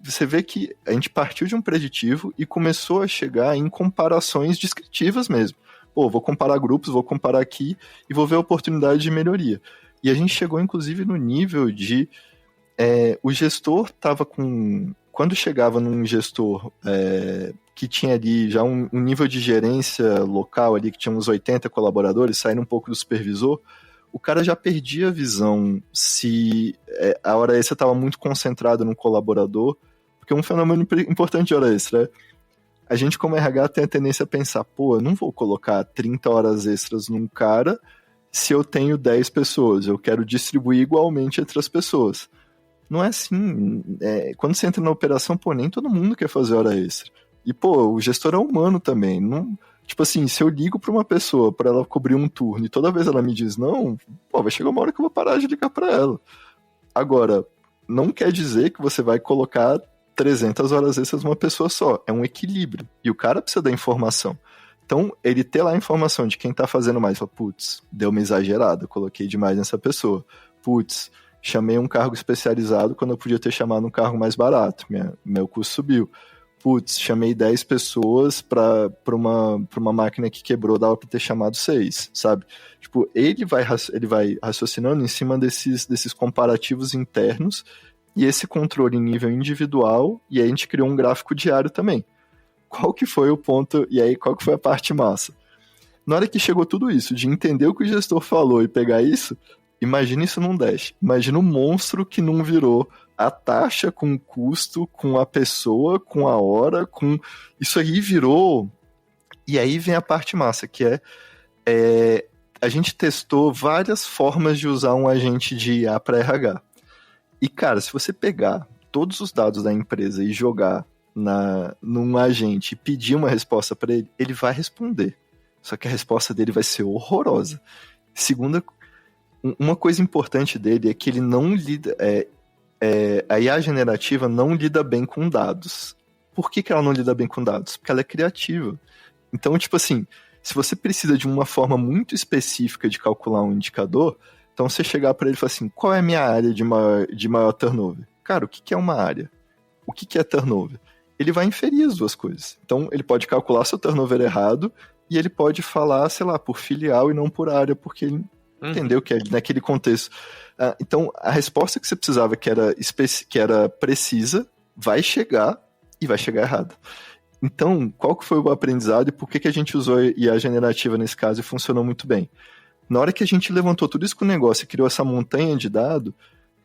Você vê que a gente partiu de um preditivo e começou a chegar em comparações descritivas mesmo. Pô, vou comparar grupos, vou comparar aqui e vou ver a oportunidade de melhoria. E a gente chegou, inclusive, no nível de... o gestor estava com... Quando chegava num gestor que tinha ali já um nível de gerência local ali, que tinha uns 80 colaboradores, saindo um pouco do supervisor, o cara já perdia a visão se a hora extra estava muito concentrada no colaborador, porque um fenômeno importante de hora extra a gente como RH tem a tendência a pensar, pô, eu não vou colocar 30 horas extras num cara se eu tenho 10 pessoas, eu quero distribuir igualmente entre as pessoas. Não é assim. Quando você entra na operação, pô, nem todo mundo quer fazer hora extra. E, pô, o gestor é humano também. Não, tipo assim, se eu ligo pra uma pessoa pra ela cobrir um turno e toda vez ela me diz não, pô, vai chegar uma hora que eu vou parar de ligar pra ela. Agora, não quer dizer que você vai colocar 300 horas extras numa pessoa só. É um equilíbrio. E o cara precisa da informação. Então, ele ter lá a informação de quem tá fazendo mais, fala, putz, deu uma exagerada, coloquei demais nessa pessoa. Putz, chamei um cargo especializado quando eu podia ter chamado um cargo mais barato, meu custo subiu. Putz, chamei 10 pessoas pra uma máquina que quebrou, dava pra ter chamado 6, sabe? Tipo, ele vai raciocinando em cima desses comparativos internos e esse controle em nível individual, e aí a gente criou um gráfico diário também. Qual que foi o ponto, e aí qual que foi a parte massa? Na hora que chegou tudo isso, de entender o que o gestor falou e pegar isso, imagina isso num dash. Imagina um monstro que não virou a taxa com o custo, com a pessoa, com a hora, com... Isso aí virou... E aí vem a parte massa, que a gente testou várias formas de usar um agente de IA para RH. E, cara, se você pegar todos os dados da empresa e jogar num agente e pedir uma resposta para ele, ele vai responder. Só que a resposta dele vai ser horrorosa. Segunda, uma coisa importante dele é que ele não lida... a IA generativa não lida bem com dados. Por que ela não lida bem com dados? Porque ela é criativa. Então, tipo assim, se você precisa de uma forma muito específica de calcular um indicador, então você chegar para ele e falar assim, qual é a minha área de maior turnover? Cara, o que é uma área? O que é turnover? Ele vai inferir as duas coisas. Então, ele pode calcular seu turnover errado e ele pode falar, sei lá, por filial e não por área, porque ele entendeu que é naquele contexto. Então, a resposta que você precisava, que era precisa, vai chegar e vai chegar errada. Então, qual que foi o aprendizado e por que a gente usou IA generativa nesse caso e funcionou muito bem? Na hora que a gente levantou tudo isso com o negócio e criou essa montanha de dados,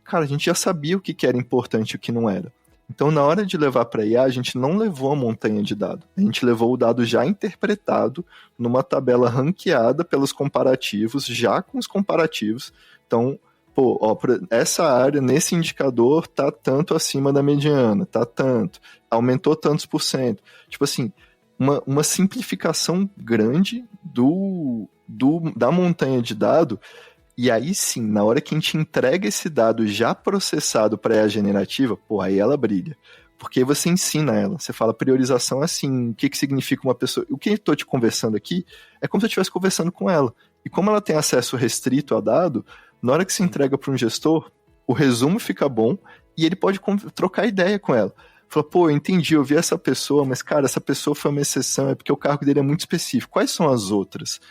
cara, a gente já sabia o que era importante e o que não era. Então, na hora de levar para IA, a gente não levou a montanha de dado. A gente levou o dado já interpretado numa tabela ranqueada pelos comparativos, já com os comparativos. Então, essa área, nesse indicador, tá tanto acima da mediana, tá tanto, aumentou tantos por cento. Tipo assim, uma simplificação grande da montanha de dado. E aí sim, na hora que a gente entrega esse dado já processado para a generativa, aí ela brilha. Porque você ensina ela, você fala priorização assim, o que significa uma pessoa. O que eu estou te conversando aqui é como se eu estivesse conversando com ela. E como ela tem acesso restrito a dado, na hora que se entrega para um gestor, o resumo fica bom e ele pode trocar ideia com ela. Fala, eu entendi, eu vi essa pessoa, mas cara, essa pessoa foi uma exceção, é porque o cargo dele é muito específico. Quais são as outras?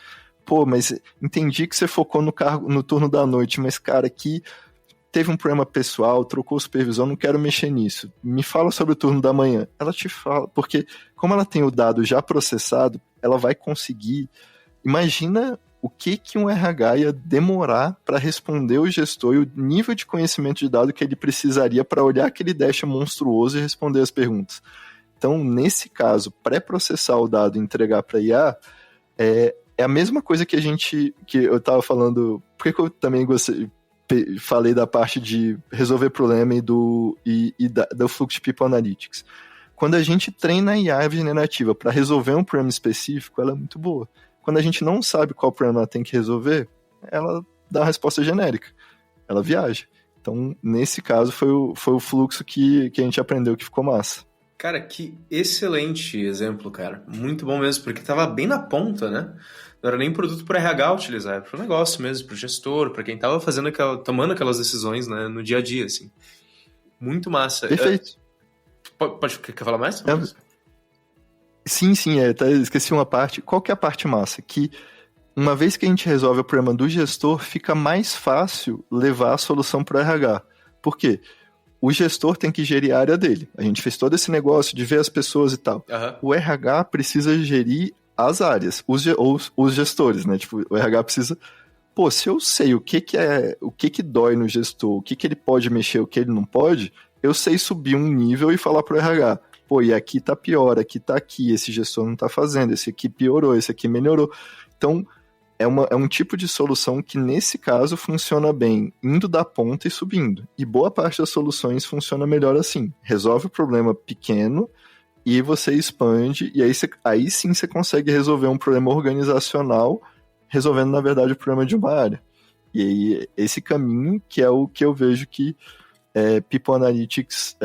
Mas entendi que você focou no turno da noite, mas, cara, aqui teve um problema pessoal, trocou o supervisor, não quero mexer nisso. Me fala sobre o turno da manhã. Ela te fala, porque como ela tem o dado já processado, ela vai conseguir... Imagina o que um RH ia demorar para responder o gestor e o nível de conhecimento de dado que ele precisaria para olhar aquele dash monstruoso e responder as perguntas. Então, nesse caso, pré-processar o dado e entregar para IA é a mesma coisa que eu estava falando, por que eu também falei da parte de resolver problema e do fluxo de People Analytics. Quando a gente treina a IA generativa para resolver um problema específico, ela é muito boa. Quando a gente não sabe qual problema ela tem que resolver, ela dá a resposta genérica, ela viaja. Então, nesse caso, foi o fluxo que a gente aprendeu que ficou massa.
Cara, que excelente exemplo, cara. Muito bom mesmo, porque tava bem na ponta, né? Não era nem produto para RH utilizar, era para o negócio mesmo, para o gestor, para quem tava tomando aquelas decisões, né, no dia a dia, assim. Muito massa.
Perfeito.
Quer falar mais?
Sim, esqueci uma parte. Qual que é a parte massa? Que uma vez que a gente resolve o problema do gestor, fica mais fácil levar a solução para o RH. Por quê? O gestor tem que gerir a área dele. A gente fez todo esse negócio de ver as pessoas e tal. O RH precisa gerir as áreas, os gestores, né? Tipo, o RH precisa... se eu sei o que dói no gestor, o que ele pode mexer, o que ele não pode, eu sei subir um nível e falar pro RH, e aqui tá pior, aqui, esse gestor não tá fazendo, esse aqui piorou, esse aqui melhorou. Então, é um tipo de solução que, nesse caso, funciona bem indo da ponta e subindo. E boa parte das soluções funciona melhor assim. Resolve o problema pequeno e você expande, e aí sim você consegue resolver um problema organizacional, resolvendo, na verdade, o problema de uma área. E aí, esse caminho que é o que eu vejo que People Analytics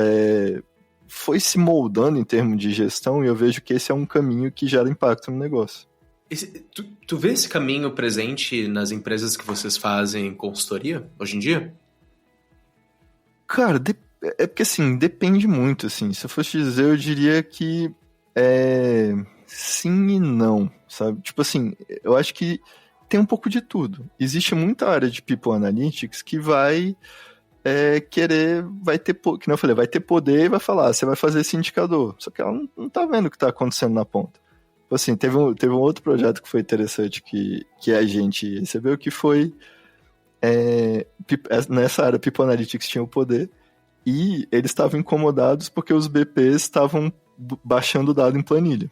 foi se moldando em termos de gestão, e eu vejo que esse é um caminho que gera impacto no negócio.
Tu vê esse caminho presente nas empresas que vocês fazem consultoria, hoje em dia?
Cara, é porque, assim, depende muito, assim. Se eu fosse dizer, eu diria que sim e não, sabe? Tipo assim, eu acho que tem um pouco de tudo. Existe muita área de People Analytics que vai querer, que não eu falei, vai ter poder e vai falar, você vai fazer esse indicador. Só que ela não tá vendo o que tá acontecendo na ponta. Tipo assim, teve um outro projeto que foi interessante que a gente recebeu, que foi nessa área People Analytics tinha o poder e eles estavam incomodados porque os BPs estavam baixando dado em planilha.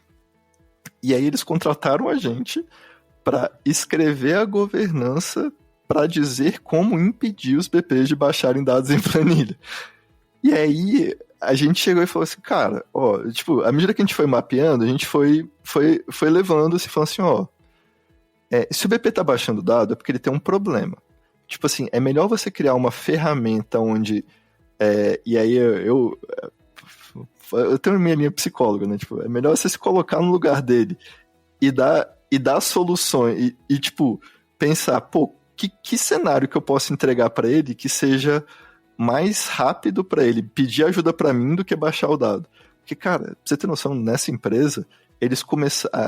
E aí eles contrataram a gente para escrever a governança para dizer como impedir os BPs de baixarem dados em planilha. E aí a gente chegou e falou assim, cara, tipo, à medida que a gente foi mapeando, a gente foi levando assim, falando assim, se o BP tá baixando dado é porque ele tem um problema. Tipo assim, é melhor você criar uma ferramenta onde... e aí eu tenho minha linha psicóloga, né? Tipo, é melhor você se colocar no lugar dele e dar soluções e tipo, pensar, que cenário que eu posso entregar para ele que seja mais rápido para ele pedir ajuda para mim do que baixar o dado. Porque, cara, pra você ter noção, nessa empresa,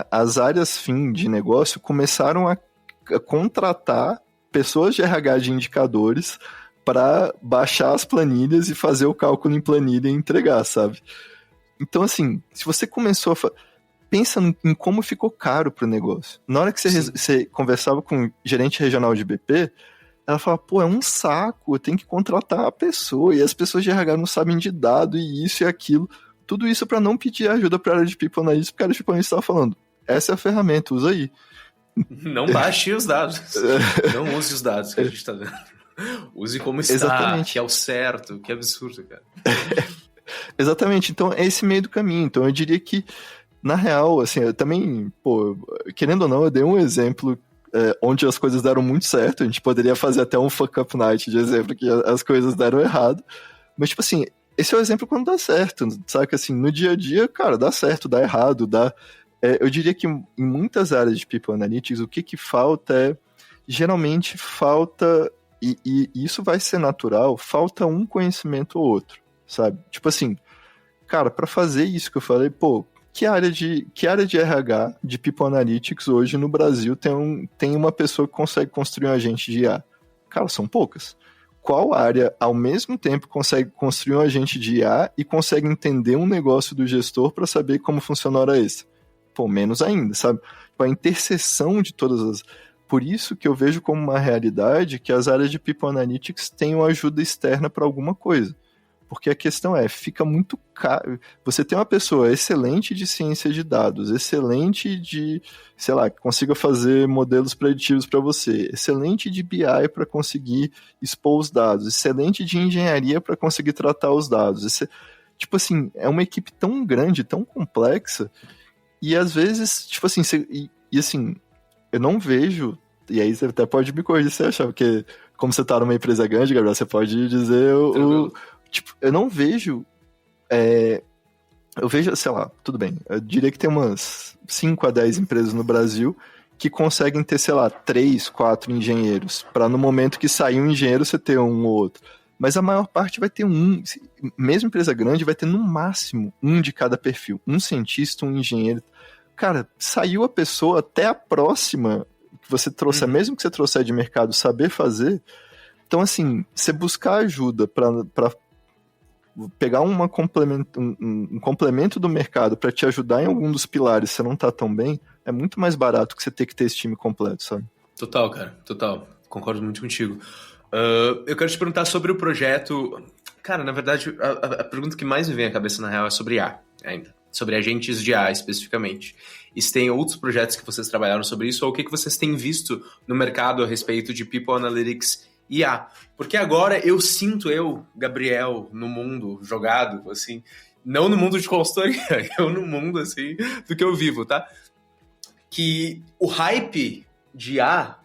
as áreas fim de negócio começaram a contratar pessoas de RH de indicadores para baixar as planilhas e fazer o cálculo em planilha e entregar, sabe? Então, assim, se você começou pensa em como ficou caro pro negócio. Na hora que você conversava com o gerente regional de BP, ela fala, pô, é um saco, eu tenho que contratar a pessoa, e as pessoas de RH não sabem de dado, e isso e aquilo. Tudo isso para não pedir ajuda para a área de People Analytics, porque a área de People Analytics estava falando, essa é a ferramenta, usa aí.
Não baixe os dados. Não use os dados que a gente está dando. Use como está,
Exatamente.
que é o certo. Que absurdo, cara.
Exatamente. Então, é esse meio do caminho. Então, eu diria que, na real, assim, eu também, pô, querendo ou não, eu dei um exemplo onde as coisas deram muito certo. A gente poderia fazer até um fuck up night de exemplo que as coisas deram errado. Mas, tipo assim, esse é o exemplo quando dá certo, sabe? Assim, no dia a dia, cara, dá certo, dá errado, dá... eu diria que em muitas áreas de People Analytics, o que falta geralmente falta, e isso vai ser natural, falta um conhecimento ou outro, sabe? Tipo assim, cara, para fazer isso que eu falei, pô, que área de RH, de People Analytics hoje no Brasil tem uma pessoa que consegue construir um agente de IA? Cara, são poucas. Qual área, ao mesmo tempo, consegue construir um agente de IA e consegue entender um negócio do gestor para saber como funciona a hora extra? Pô, menos ainda, sabe? A interseção de todas as... Por isso que eu vejo como uma realidade que as áreas de People Analytics tenham ajuda externa para alguma coisa. Porque a questão fica muito caro. Você tem uma pessoa excelente de ciência de dados, excelente de, sei lá, que consiga fazer modelos preditivos para você, excelente de BI para conseguir expor os dados, excelente de engenharia para conseguir tratar os dados. Tipo assim, é uma equipe tão grande, tão complexa, e às vezes, tipo assim, assim, eu não vejo, e aí você até pode me corrigir se você achar, porque como você tá numa empresa grande, Gabriel, você pode dizer tipo, eu não vejo, eu vejo, sei lá, tudo bem, eu diria que tem umas 5 a 10 empresas no Brasil que conseguem ter, sei lá, 3, 4 engenheiros, para no momento que sair um engenheiro você ter um ou outro. Mas a maior parte vai ter mesmo empresa grande, vai ter no máximo um de cada perfil. Um cientista, um engenheiro. Cara, saiu a pessoa, até a próxima que você trouxer, mesmo que você trouxer de mercado, saber fazer. Então, assim, você buscar ajuda para pegar um complemento do mercado para te ajudar em algum dos pilares, se você não tá tão bem, é muito mais barato que você ter que ter esse time completo, sabe?
Total, cara, total. Concordo muito contigo. Eu quero te perguntar sobre o projeto. Cara, na verdade, a pergunta que mais me vem à cabeça, na real, é sobre IA ainda. Sobre agentes de IA, especificamente. E se tem outros projetos que vocês trabalharam sobre isso, ou o que vocês têm visto no mercado a respeito de People Analytics IA? Porque agora eu sinto, Gabriel, no mundo jogado, assim, não no mundo de consultoria, eu no mundo, assim, do que eu vivo, tá? Que o hype de IA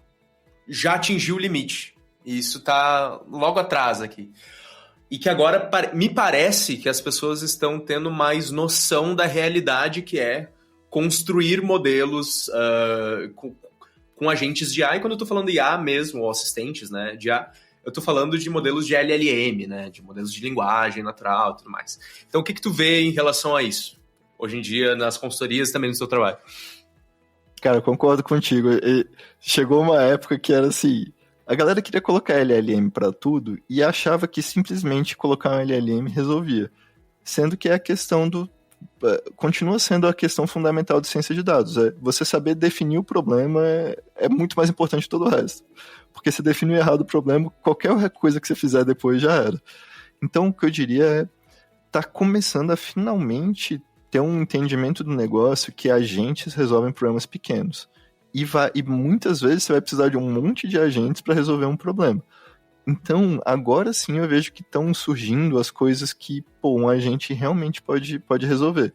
já atingiu o limite. E isso tá logo atrás aqui. E que agora me parece que as pessoas estão tendo mais noção da realidade que é construir modelos com agentes de IA. E quando eu tô falando IA mesmo, ou assistentes, né, de IA, eu tô falando de modelos de LLM, né, de modelos de linguagem natural e tudo mais. Então, o que tu vê em relação a isso? Hoje em dia, nas consultorias e também no seu trabalho.
Cara, eu concordo contigo. Chegou uma época que era assim... A galera queria colocar LLM para tudo e achava que simplesmente colocar um LLM resolvia. Sendo que é a questão continua sendo a questão fundamental de ciência de dados. Você saber definir o problema é muito mais importante que todo o resto. Porque se definir errado o problema, qualquer coisa que você fizer depois já era. Então, o que eu diria tá começando a finalmente ter um entendimento do negócio que agentes resolvem problemas pequenos. E muitas vezes você vai precisar de um monte de agentes para resolver um problema. Então, agora sim eu vejo que estão surgindo as coisas que um agente realmente pode resolver.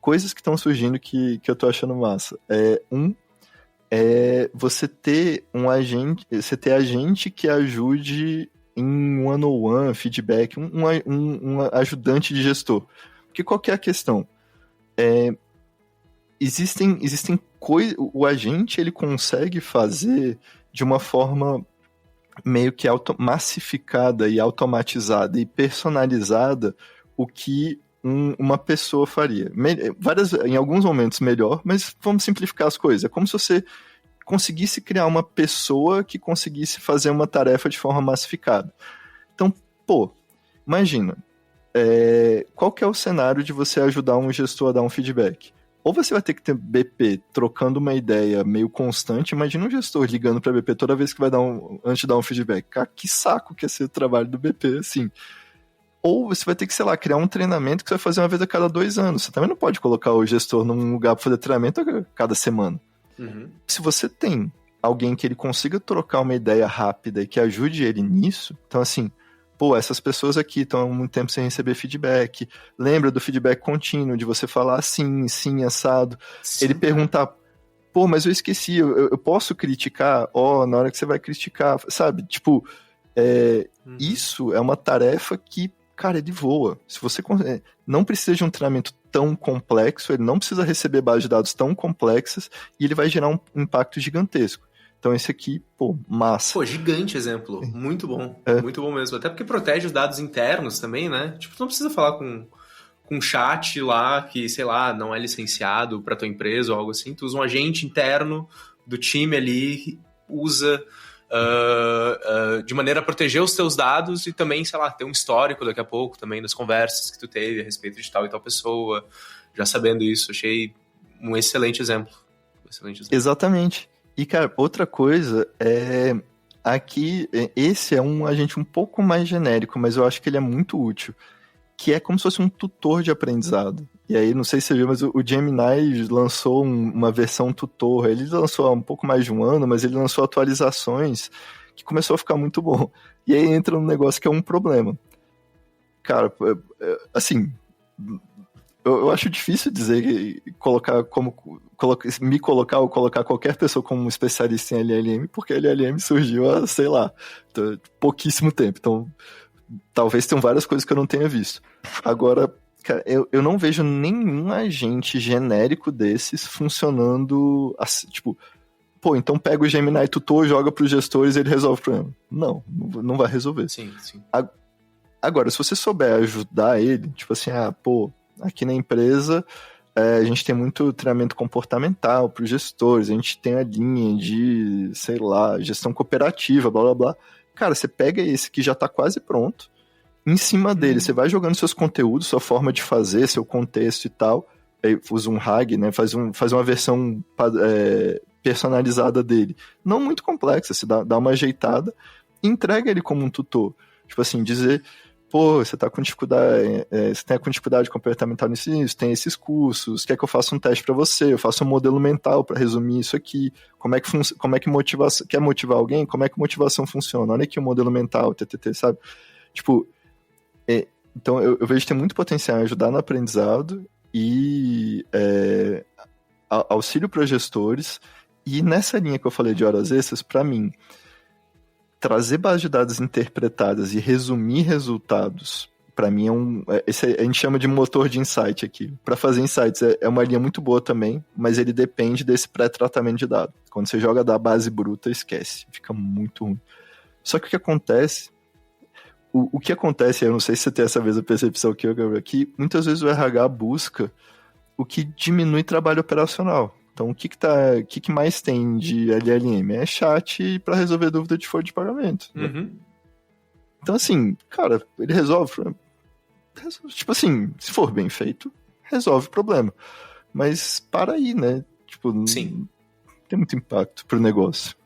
Coisas que estão surgindo que eu tô achando massa. Você ter agente que ajude em one-on-one, feedback, um ajudante de gestor. Porque qual que é a questão? Existem coisas... O agente, ele consegue fazer de uma forma meio que massificada e automatizada e personalizada o que uma pessoa faria. Em alguns momentos melhor, mas vamos simplificar as coisas. É como se você conseguisse criar uma pessoa que conseguisse fazer uma tarefa de forma massificada. Então, imagina, qual que é o cenário de você ajudar um gestor a dar um feedback? ou você vai ter que ter BP trocando uma ideia meio constante. Imagina um gestor ligando para BP toda vez que vai antes de dar um feedback. Cara, que saco que é ser o trabalho do BP, assim. Ou você vai ter que, sei lá, criar um treinamento que você vai fazer uma vez a cada 2 anos. Você também não pode colocar o gestor num lugar para fazer treinamento a cada semana.
Uhum.
Se você tem alguém que ele consiga trocar uma ideia rápida e que ajude ele nisso, então assim, pô, essas pessoas aqui estão há muito tempo sem receber feedback, lembra do feedback contínuo, de você falar sim, sim, assado,
Sim,
ele perguntar, pô, mas eu esqueci, eu posso criticar? Na hora que você vai criticar, sabe? Tipo, isso é uma tarefa que, cara, ele voa. Se você não precisa de um treinamento tão complexo, ele não precisa receber bases de dados tão complexas e ele vai gerar um impacto gigantesco. Então esse aqui, pô, massa.
Pô, gigante exemplo. Muito bom. Muito bom mesmo. Até porque protege os dados internos também, né? Tipo, tu não precisa falar com um chat lá que, sei lá, não é licenciado pra tua empresa ou algo assim. Tu usa um agente interno do time ali, usa de maneira a proteger os teus dados e também, sei lá, ter um histórico daqui a pouco também das conversas que tu teve a respeito de tal e tal pessoa. Já sabendo isso, achei um excelente exemplo.
Exatamente. E, cara, outra coisa aqui, esse é um agente um pouco mais genérico, mas eu acho que ele é muito útil, que é como se fosse um tutor de aprendizado. E aí, não sei se você viu, mas o Gemini lançou uma versão tutor. Ele lançou há um pouco mais de um ano, mas ele lançou atualizações que começou a ficar muito bom. E aí entra um negócio que é um problema. Cara, assim, eu acho difícil dizer, me colocar ou colocar qualquer pessoa como um especialista em LLM, porque a LLM surgiu há, sei lá, pouquíssimo tempo. Então, talvez tenham várias coisas que eu não tenha visto. Agora, cara, eu não vejo nenhum agente genérico desses funcionando assim, tipo, pô, então pega o Gemini tutor, joga para os gestores e ele resolve o problema. Não vai resolver.
Sim, sim.
Agora, se você souber ajudar ele, tipo assim, pô, aqui na empresa a gente tem muito treinamento comportamental para os gestores, a gente tem a linha de, sei lá, gestão cooperativa, blá blá blá. Cara, você pega esse que já está quase pronto, em cima dele você vai jogando seus conteúdos, sua forma de fazer, seu contexto e tal, aí usa um RAG, né, faz uma versão personalizada dele. Não muito complexa, você dá uma ajeitada e entrega ele como um tutor. Tipo assim, dizer, pô, você tá com dificuldade, você tem com dificuldade comportamental nisso, tem esses cursos, quer que eu faça um teste para você, eu faço um modelo mental para resumir isso aqui, como é que motivação, quer motivar alguém, como é que motivação funciona, olha aqui o modelo mental, sabe? Tipo, então eu vejo que tem muito potencial em ajudar no aprendizado e auxílio para gestores, e nessa linha que eu falei de horas extras, para mim, trazer bases de dados interpretadas e resumir resultados, para mim a gente chama de motor de insight aqui. Para fazer insights é uma linha muito boa também, mas ele depende desse pré-tratamento de dados. Quando você joga da base bruta, esquece, fica muito ruim. Só que o que acontece, o que acontece, eu não sei se você tem essa mesma percepção que eu, Gabriel, que muitas vezes o RH busca o que diminui trabalho operacional. Então, o que mais tem de LLM? É chat para resolver dúvida de folha de pagamento.
Uhum.
Então, assim, cara, ele resolve. Tipo assim, se for bem feito, resolve o problema. Mas para aí, né? Tipo,
sim,
não tem muito impacto pro negócio.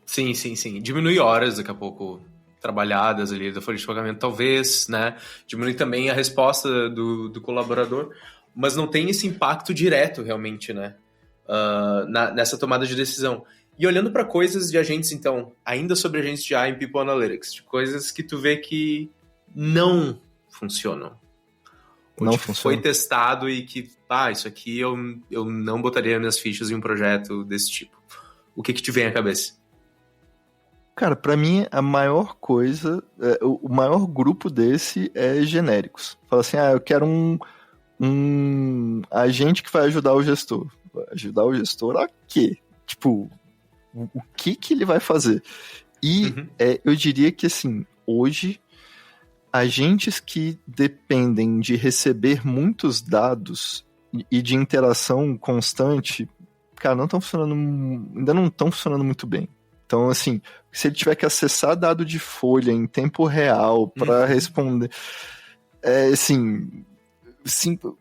Sim. Diminui horas daqui a pouco trabalhadas ali da folha de pagamento, talvez, né? Diminui também a resposta do colaborador, mas não tem esse impacto direto, realmente, né? Nessa tomada de decisão. E olhando para coisas de agentes, então, ainda sobre agentes de AI em People Analytics, de coisas que tu vê que não funcionam. Ou
não
tipo,
funciona.
Foi testado e que, isso aqui eu não botaria minhas fichas em um projeto desse tipo. O que te vem à cabeça?
Cara, pra mim a maior coisa, o maior grupo desse é genéricos. Fala assim, eu quero um agente que vai ajudar o gestor. Ajudar o gestor a quê? Tipo, o que ele vai fazer? E eu diria que, assim, hoje, agentes que dependem de receber muitos dados e de interação constante, cara, ainda não estão funcionando muito bem. Então, assim, se ele tiver que acessar dado de folha em tempo real para responder, assim,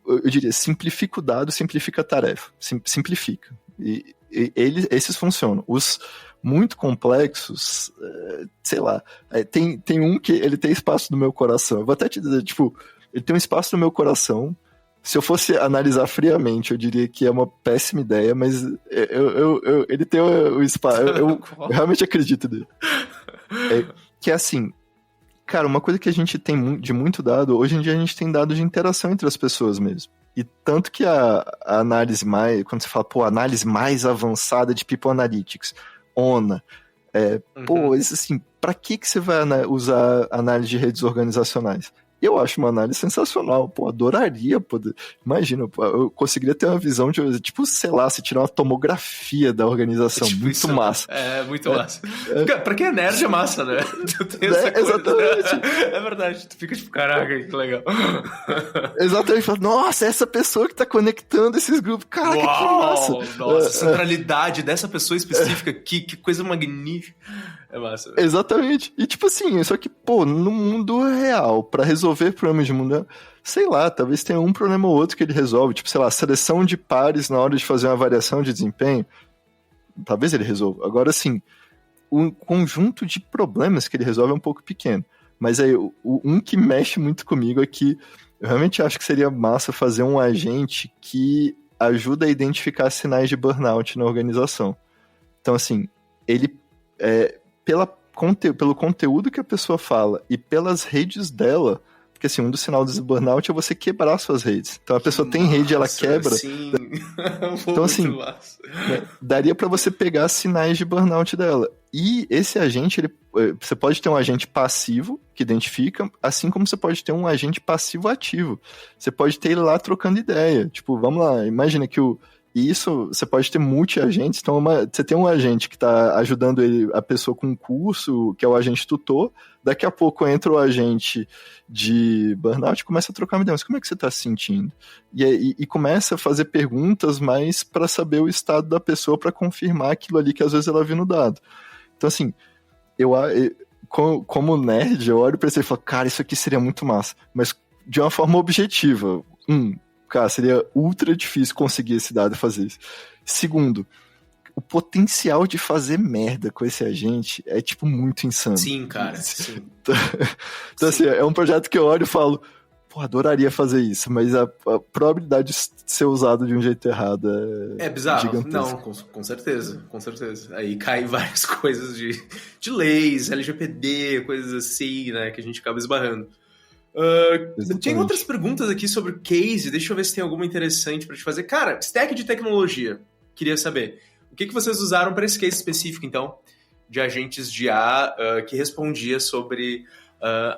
eu diria, simplifica o dado, simplifica a tarefa. Simplifica. E esses funcionam. Os muito complexos, sei lá, tem um que ele tem espaço no meu coração. Eu vou até te dizer, tipo, ele tem um espaço no meu coração. Se eu fosse analisar friamente, eu diria que é uma péssima ideia, mas ele tem o espaço. Eu realmente acredito nele. Que é assim, cara, uma coisa que a gente tem de muito dado, hoje em dia a gente tem dado de interação entre as pessoas mesmo. E tanto que a análise mais, quando você fala, análise mais avançada de People Analytics, ONA, isso assim, pra que você vai usar análise de redes organizacionais? Eu acho uma análise sensacional, adoraria poder. Imagina, eu conseguiria ter uma visão de, tipo, sei lá, se tirar uma tomografia da organização. Tipo muito isso, massa.
Muito massa. Pra quem é nerd é massa, né? Tu tem essa coisa,
exatamente.
Né? É verdade, tu fica tipo, caraca, que legal.
Exatamente, fala, nossa, essa pessoa que tá conectando esses grupos, caraca, que massa.
Nossa, a centralidade dessa pessoa específica, que coisa magnífica. É massa.
Exatamente. E tipo assim, só que, no mundo real, pra resolver problemas de mundo real, sei lá, talvez tenha um problema ou outro que ele resolve, tipo, sei lá, seleção de pares na hora de fazer uma variação de desempenho, talvez ele resolva. Agora, assim, o conjunto de problemas que ele resolve é um pouco pequeno. Mas aí, um que mexe muito comigo é que eu realmente acho que seria massa fazer um agente que ajuda a identificar sinais de burnout na organização. Então, assim, ele pelo conteúdo que a pessoa fala e pelas redes dela, porque assim, um dos sinais do burnout é você quebrar suas redes. Então a pessoa tem rede, ela quebra.
Sim.
Então assim, daria para você pegar sinais de burnout dela. E esse agente, você pode ter um agente passivo que identifica, assim como você pode ter um agente passivo ativo. Você pode ter ele lá trocando ideia. Tipo, vamos lá, imagina que E isso, você pode ter multi-agentes, então você tem um agente que está ajudando a pessoa com um curso, que é o agente tutor, daqui a pouco entra o agente de burnout e começa a trocar uma ideia, mas como é que você está se sentindo? E começa a fazer perguntas mais para saber o estado da pessoa, para confirmar aquilo ali que às vezes ela viu no dado. Então assim, como nerd, eu olho para isso e falo, cara, isso aqui seria muito massa, mas de uma forma objetiva. Cara, seria ultra difícil conseguir esse dado e fazer isso. Segundo, o potencial de fazer merda com esse agente é, tipo, muito insano.
Sim, cara. Sim.
Então, assim, é um projeto que eu olho e falo, adoraria fazer isso, mas a probabilidade de ser usado de um jeito errado é
bizarro.
gigantesca.
Não, com certeza, com certeza. Aí caem várias coisas de leis, LGPD, coisas assim, né, que a gente acaba esbarrando. Tem outras perguntas aqui sobre case, deixa eu ver se tem alguma interessante pra te fazer. Cara, stack de tecnologia, queria saber. O que vocês usaram para esse case específico, então, de agentes de IA que respondia sobre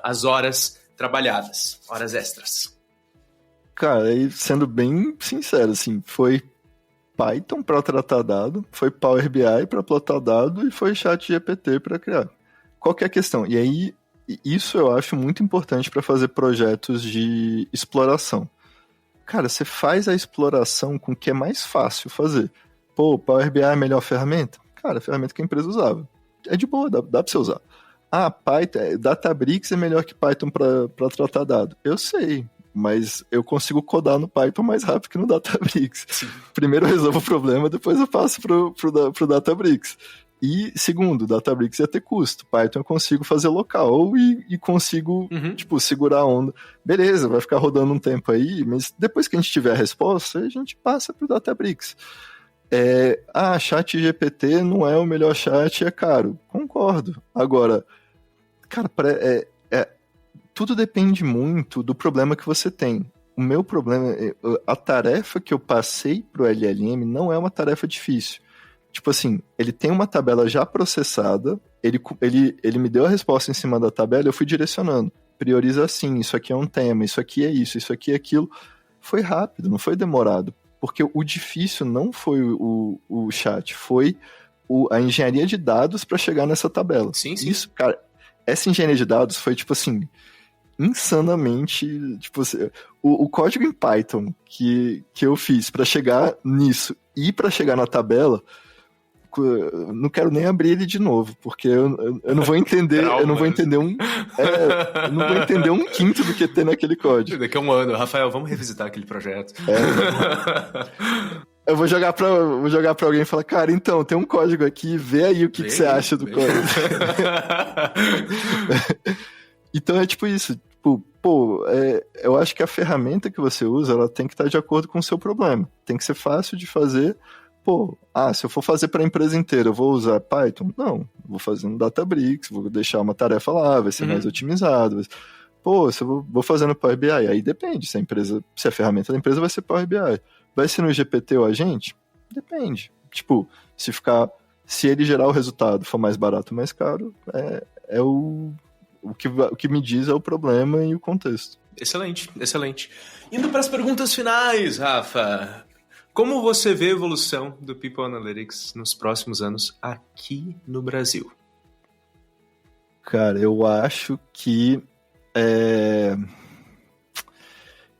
as horas trabalhadas, horas extras?
Cara, aí sendo bem sincero, assim, foi Python para tratar dado, foi Power BI para plotar dado e foi ChatGPT para criar. Qual que é a questão? E aí, isso eu acho muito importante para fazer projetos de exploração. Cara, você faz a exploração com o que é mais fácil fazer. Power BI é a melhor ferramenta? Cara, a ferramenta que a empresa usava. É de boa, dá pra você usar. Python, Databricks é melhor que Python para tratar dado. Eu sei, mas eu consigo codar no Python mais rápido que no Databricks. Sim. Primeiro eu resolvo o problema, depois eu passo pro Databricks. E, segundo, Databricks ia ter custo. Python eu consigo fazer local e consigo, segurar a onda. Beleza, vai ficar rodando um tempo aí, mas depois que a gente tiver a resposta, a gente passa pro Databricks. ChatGPT não é o melhor chat, é caro. Concordo. Agora, cara, tudo depende muito do problema que você tem. O meu problema, a tarefa que eu passei pro LLM não é uma tarefa difícil. Tipo assim, ele tem uma tabela já processada, ele me deu a resposta em cima da tabela, eu fui direcionando. Prioriza assim, isso aqui é um tema, isso aqui é isso aqui é aquilo. Foi rápido, não foi demorado. Porque o difícil não foi o chat, foi a engenharia de dados para chegar nessa tabela.
Sim.
Isso, cara, essa engenharia de dados foi, tipo assim, insanamente, tipo assim, o código em Python que eu fiz para chegar nisso e para chegar na tabela, não quero nem abrir ele de novo, porque eu não vou entender, eu não vou entender eu não vou entender um quinto do que tem naquele código.
Daqui a um ano, Rafael, vamos revisitar aquele projeto.
Eu vou jogar pra alguém e falar, cara, então, tem um código aqui, vê aí o que você acha do código. Então é tipo isso, tipo, eu acho que a ferramenta que você usa, ela tem que estar de acordo com o seu problema. Tem que ser fácil de fazer. Se eu for fazer para a empresa inteira, eu vou usar Python? Não, vou fazer um Databricks, vou deixar uma tarefa lá, vai ser mais otimizado. Se eu vou fazer no Power BI, aí depende, se a ferramenta da empresa vai ser Power BI. Vai ser no GPT ou agente? Depende. Tipo, se ele gerar o resultado for mais barato ou mais caro, o que me diz é o problema e o contexto.
Excelente, excelente. Indo para as perguntas finais, Rafa. Como você vê a evolução do People Analytics nos próximos anos aqui no Brasil?
Cara, eu acho que...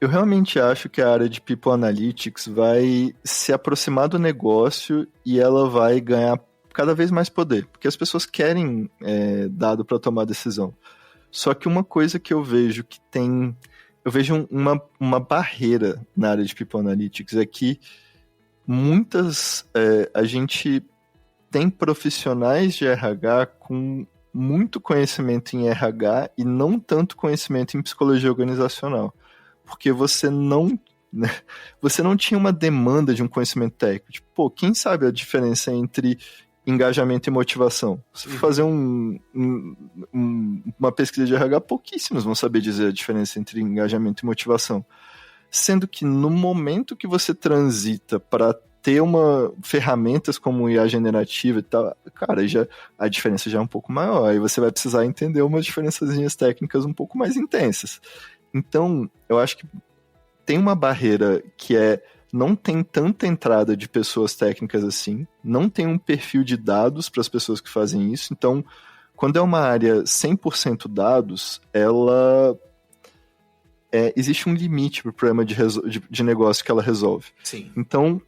Eu realmente acho que a área de People Analytics vai se aproximar do negócio e ela vai ganhar cada vez mais poder, porque as pessoas querem dado para tomar decisão. Só que uma coisa que eu vejo eu vejo uma barreira na área de People Analytics é que a gente tem profissionais de RH com muito conhecimento em RH e não tanto conhecimento em psicologia organizacional. Porque você não tinha uma demanda de um conhecimento técnico. Tipo, quem sabe a diferença entre engajamento e motivação? Se for fazer uma pesquisa de RH, pouquíssimos vão saber dizer a diferença entre engajamento e motivação. Sendo que no momento que você transita para ter ferramentas como IA generativa e tal, cara, a diferença já é um pouco maior. Aí você vai precisar entender umas diferençazinhas técnicas um pouco mais intensas. Então, eu acho que tem uma barreira que não tem tanta entrada de pessoas técnicas assim, não tem um perfil de dados para as pessoas que fazem isso. Então, quando é uma área 100% dados, existe um limite para o problema de negócio que ela resolve.
Sim.
Então,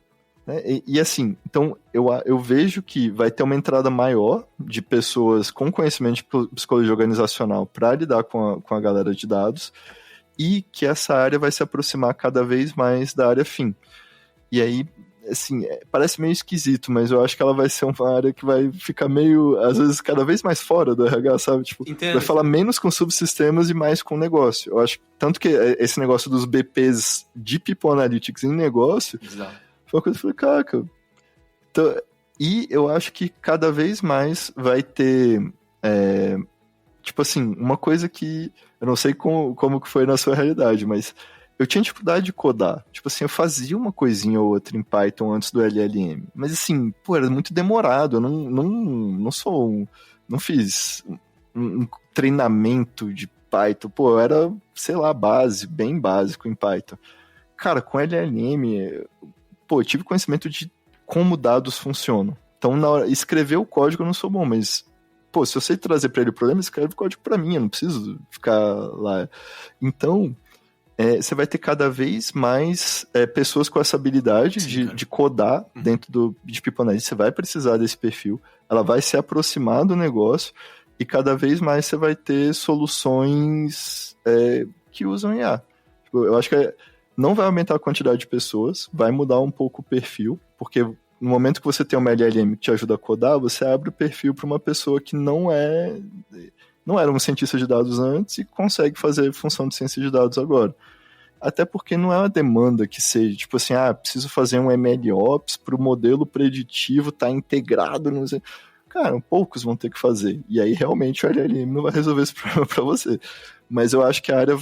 então eu vejo que vai ter uma entrada maior de pessoas com conhecimento de psicologia organizacional para lidar com a galera de dados, e que essa área vai se aproximar cada vez mais da área fim. E aí, assim, parece meio esquisito, mas eu acho que ela vai ser uma área que vai ficar meio, às vezes, cada vez mais fora do RH, sabe? Tipo, vai falar menos com subsistemas e mais com negócio. Eu acho, tanto que esse negócio dos BPs de People Analytics em negócio,
Exato.
foi uma coisa que eu falei, caraca. Então, e eu acho que cada vez mais vai ter... tipo assim, uma coisa que eu não sei como que foi na sua realidade, mas eu tinha dificuldade de codar. Tipo assim, eu fazia uma coisinha ou outra em Python antes do LLM. Mas assim, era muito demorado. Eu não fiz um treinamento de Python. Eu era, sei lá, bem básico em Python. Cara, com LLM, eu tive conhecimento de como dados funcionam. Então, na hora escrever o código eu não sou bom, mas se eu sei trazer para ele o problema, escreve o código para mim, eu não preciso ficar lá. Então, você vai ter cada vez mais pessoas com essa habilidade de codar dentro de People Analytics. Você vai precisar desse perfil, ela vai se aproximar do negócio e cada vez mais você vai ter soluções que usam IA. Eu acho que não vai aumentar a quantidade de pessoas, vai mudar um pouco o perfil, porque no momento que você tem uma LLM que te ajuda a codar, você abre o perfil para uma pessoa que não era um cientista de dados antes e consegue fazer função de ciência de dados agora. Até porque não é uma demanda que seja, tipo assim, preciso fazer um MLOps para o modelo preditivo estar integrado. Não sei. Cara, poucos vão ter que fazer. E aí, realmente, o LLM não vai resolver esse problema para você. Mas eu acho que a área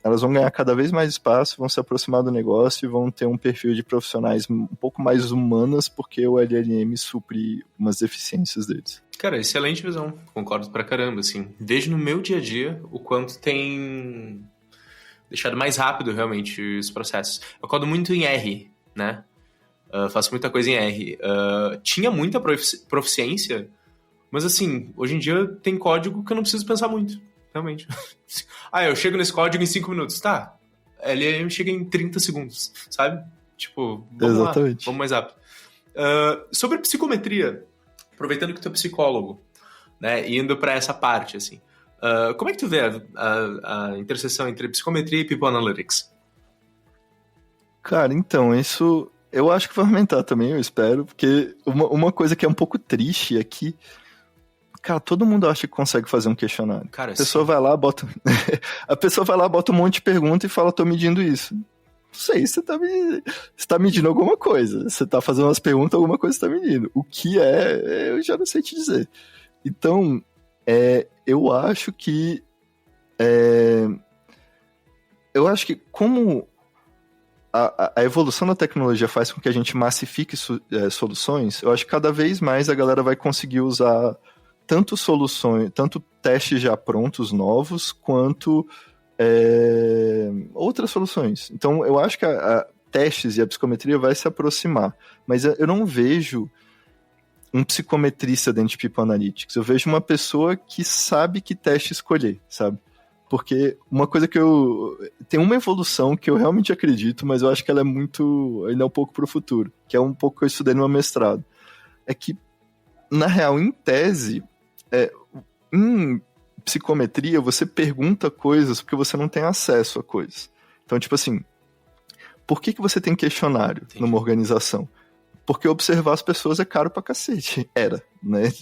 elas vão ganhar cada vez mais espaço, vão se aproximar do negócio e vão ter um perfil de profissionais um pouco mais humanas, porque o LLM supre umas deficiências deles.
Cara, excelente visão. Concordo pra caramba, assim. Vejo no meu dia a dia o quanto tem deixado mais rápido, realmente, os processos. Eu codo muito em R, né? Faço muita coisa em R. Tinha muita proficiência, mas, assim, hoje em dia tem código que eu não preciso pensar muito. Realmente. Eu chego nesse código em 5 minutos. Tá. LLM chega em 30 segundos, sabe? Tipo, vamos
Exatamente.
lá, vamos mais rápido. Sobre psicometria, aproveitando que tu é psicólogo, né, indo para essa parte, assim, como é que tu vê a interseção entre psicometria e People Analytics?
Cara, então, isso eu acho que vai aumentar também, eu espero, porque uma coisa que é um pouco triste é que, cara, todo mundo acha que consegue fazer um questionário.
Cara,
a pessoa vai lá, bota a pessoa vai lá, bota um monte de pergunta e fala, tô medindo isso. Não sei, você tá medindo alguma coisa. Você tá fazendo umas perguntas, alguma coisa você tá medindo. O que eu já não sei te dizer. Então, eu acho que como a evolução da tecnologia faz com que a gente massifique soluções, eu acho que cada vez mais a galera vai conseguir usar tanto soluções, tanto testes já prontos, novos, quanto outras soluções. Então, eu acho que testes e a psicometria vai se aproximar, mas eu não vejo um psicometrista dentro de People Analytics. Eu vejo uma pessoa que sabe que teste escolher, sabe? Porque uma coisa tem uma evolução que eu realmente acredito, mas eu acho que ela ainda é um pouco pro futuro, que é um pouco que eu estudei no meu mestrado. É que, na real, em tese, em psicometria, você pergunta coisas porque você não tem acesso a coisas. Então, tipo assim, por que você tem questionário numa organização? Porque observar as pessoas é caro pra cacete. Era, né?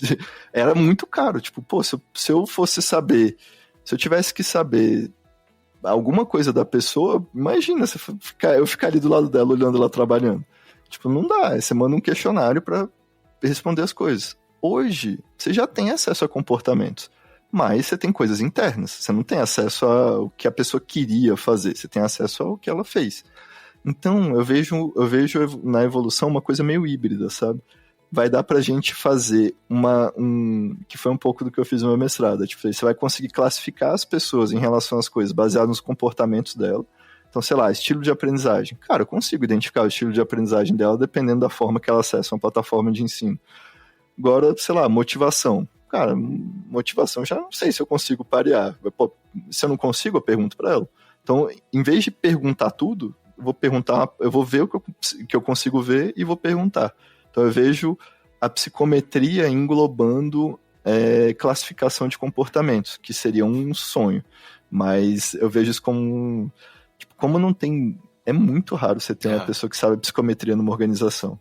Era muito caro. Tipo, pô, se eu fosse saber... Se eu tivesse que saber alguma coisa da pessoa, imagina eu ficar ali do lado dela, olhando ela trabalhando. Tipo, não dá. Você manda um questionário pra responder as coisas. Hoje, você já tem acesso a comportamentos, mas você tem coisas internas. Você não tem acesso ao que a pessoa queria fazer. Você tem acesso ao que ela fez. Então, eu vejo na evolução uma coisa meio híbrida, sabe? Vai dar pra gente fazer que foi um pouco do que eu fiz no meu mestrado. Tipo, você vai conseguir classificar as pessoas em relação às coisas baseado nos comportamentos dela. Então, sei lá, estilo de aprendizagem. Cara, eu consigo identificar o estilo de aprendizagem dela dependendo da forma que ela acessa uma plataforma de ensino. Agora, sei lá, motivação. Cara, motivação já não sei se eu consigo parear. Se eu não consigo, eu pergunto pra ela. Então, em vez de perguntar tudo, eu vou ver o que eu consigo ver e vou perguntar. Então eu vejo a psicometria englobando classificação de comportamentos, que seria um sonho. Mas eu vejo isso como... Tipo, como não tem... É muito raro você ter uma pessoa que sabe psicometria numa organização.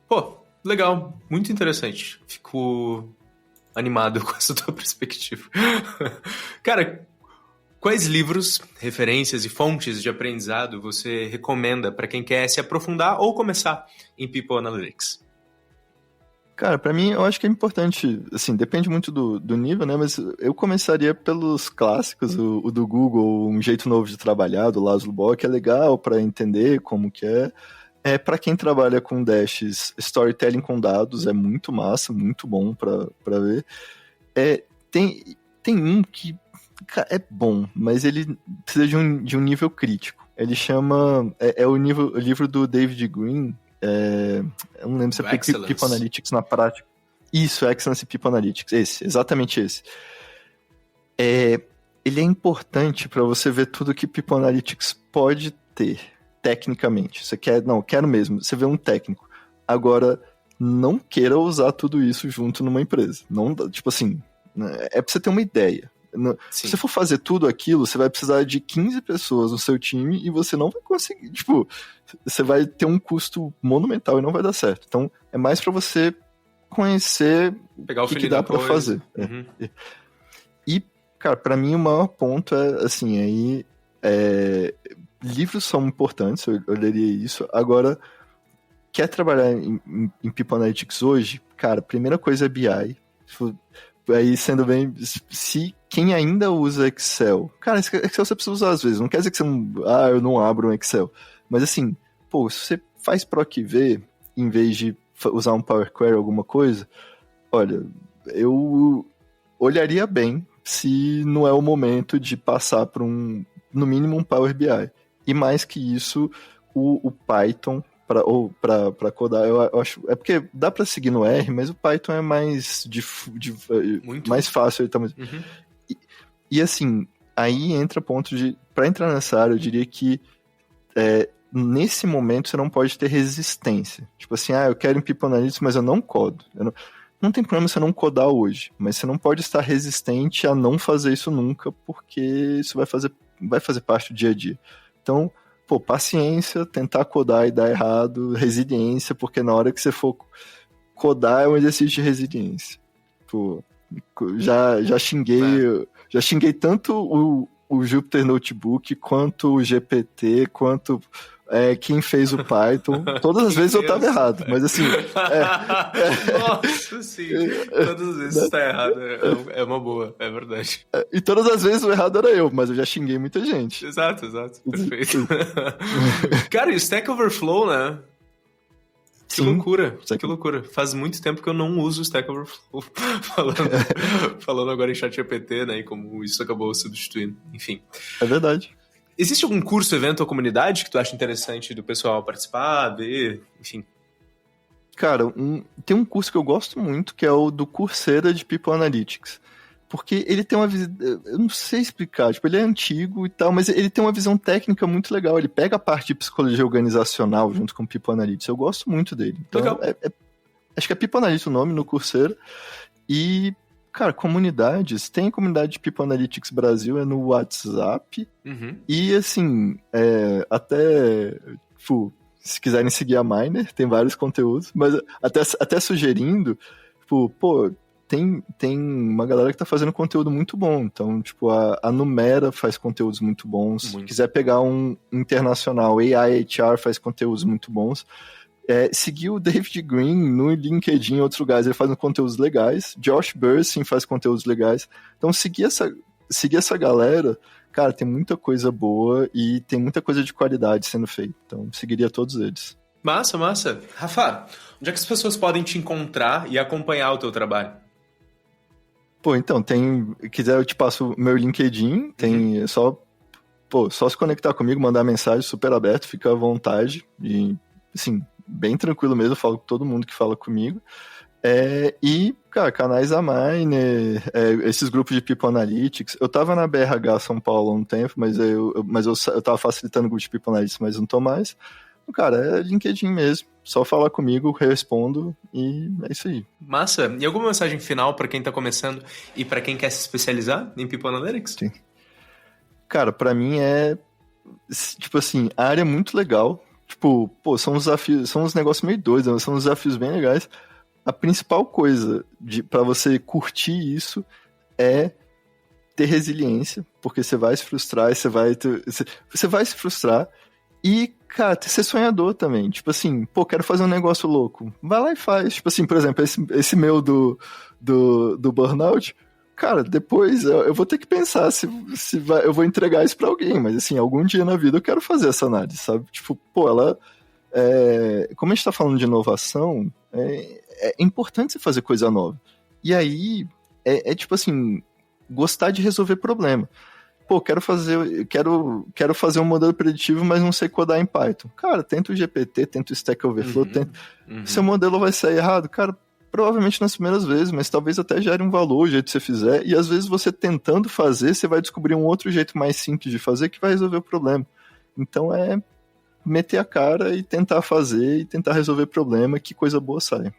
Pô, legal. Muito interessante. Fico animado com essa tua perspectiva. Cara, quais livros, referências e fontes de aprendizado você recomenda para quem quer se aprofundar ou começar em People Analytics?
Cara, pra mim, eu acho que é importante, assim, depende muito do nível, né, mas eu começaria pelos clássicos, o do Google, Um Jeito Novo de Trabalhar, do Laszlo Bock, é legal pra entender como que é. Pra quem trabalha com dashes, storytelling com dados é muito massa, muito bom pra ver. Tem um que é bom, mas ele precisa de um nível crítico. Ele chama... o livro do David Green. Eu não lembro se é People Analytics na prática. Isso, Excellence People Analytics. Exatamente esse. Ele é importante para você ver tudo que People Analytics pode ter, tecnicamente. Você quer... Não, quero mesmo. Você vê um técnico. Agora, não queira usar tudo isso junto numa empresa. Não, tipo assim, é pra você ter uma ideia. Se você for fazer tudo aquilo, você vai precisar de 15 pessoas no seu time e você não vai conseguir, tipo, você vai ter um custo monumental e não vai dar certo. Então, é mais pra você conhecer
pegar o
que dá pra fazer.
Uhum.
E, cara, pra mim o maior ponto é, assim, livros são importantes, eu leria isso. Agora, quer trabalhar em People Analytics hoje? Cara, primeira coisa é BI. Aí, sendo bem, se quem ainda usa Excel... Cara, Excel você precisa usar às vezes. Não quer dizer que você não... eu não abro um Excel. Mas assim, pô, se você faz PROC-V, em vez de usar um Power Query ou alguma coisa, olha, eu olharia bem se não é o momento de passar para no mínimo um Power BI. E mais que isso, o Python... para codar, eu acho... É porque dá para seguir no R, mas o Python é mais mais fácil.
Uhum.
E assim, aí entra ponto de... Para entrar nessa área, eu diria que nesse momento você não pode ter resistência. Tipo assim, eu quero em People Analytics, mas eu não codo. Não tem problema você não codar hoje, mas você não pode estar resistente a não fazer isso nunca, porque isso vai fazer parte do dia a dia. Então, paciência, tentar codar e dar errado, resiliência, porque na hora que você for codar é um exercício de resiliência. Já xinguei tanto o Jupyter Notebook, quanto o GPT, quanto quem fez o Python. Todas as vezes eu estava errado, mas assim...
Nossa, sim. Todas as vezes está errado. É uma boa, é verdade.
E todas as vezes o errado era eu, mas eu já xinguei muita gente.
Exato. Perfeito. Cara, e o Stack Overflow, né? Que loucura, que loucura. Faz muito tempo que eu não uso o Stack Overflow. falando agora em ChatGPT, né? E como isso acabou substituindo. Enfim.
É verdade.
Existe algum curso, evento ou comunidade que tu acha interessante do pessoal participar, ver, enfim?
Cara, tem um curso que eu gosto muito, que é o do Coursera de People Analytics. Porque ele tem uma visão... Eu não sei explicar. Tipo, ele é antigo e tal, mas ele tem uma visão técnica muito legal. Ele pega a parte de psicologia organizacional junto com People Analytics. Eu gosto muito dele. Então, legal. Acho que é People Analytics o nome no Coursera. E... Cara, comunidades, tem a comunidade de People Analytics Brasil, é no WhatsApp.
Uhum.
E assim, se quiserem seguir a Miner, tem vários conteúdos, mas até sugerindo, tem uma galera que tá fazendo conteúdo muito bom. Então, a Numera faz conteúdos muito bons. Se quiser pegar um internacional, AIHR faz conteúdos muito bons. Seguir o David Green no LinkedIn e outros lugares, ele faz conteúdos legais. Josh Bersin faz conteúdos legais. Então, seguir essa galera, cara, tem muita coisa boa e tem muita coisa de qualidade sendo feita. Então, seguiria todos eles.
Massa. Rafa, onde é que as pessoas podem te encontrar e acompanhar o teu trabalho?
Então, quiser eu te passo meu LinkedIn, tem só se conectar comigo, mandar mensagem, super aberto, fica à vontade. E, assim, bem tranquilo mesmo, eu falo com todo mundo que fala comigo. E, cara, canais da Miner, esses grupos de People Analytics. Eu tava na BRH São Paulo há um tempo, mas eu tava facilitando o grupo de People Analytics, mas não tô mais. Cara, é LinkedIn mesmo. Só falar comigo, eu respondo e é isso aí.
Massa. E alguma mensagem final para quem tá começando e para quem quer se especializar em People Analytics?
Sim. Cara, pra mim a área é muito legal. São uns desafios, são uns negócios meio doidos, são uns desafios bem legais. A principal coisa pra você curtir isso é ter resiliência, porque você vai se frustrar, você vai se frustrar e, cara, ser sonhador também. Quero fazer um negócio louco. Vai lá e faz. Por exemplo, esse meu do burnout, cara, depois eu vou ter que pensar se eu vou entregar isso pra alguém, mas assim, algum dia na vida eu quero fazer essa análise, sabe? Como a gente tá falando de inovação, é importante você fazer coisa nova. E aí, gostar de resolver problema. Quero fazer um modelo preditivo, mas não sei codar em Python. Cara, tenta o GPT, tenta o Stack Overflow, seu modelo vai sair errado, cara, provavelmente nas primeiras vezes, mas talvez até gere um valor o jeito que você fizer, e às vezes você tentando fazer, você vai descobrir um outro jeito mais simples de fazer que vai resolver o problema. Então meter a cara e tentar fazer e tentar resolver problema, que coisa boa sai.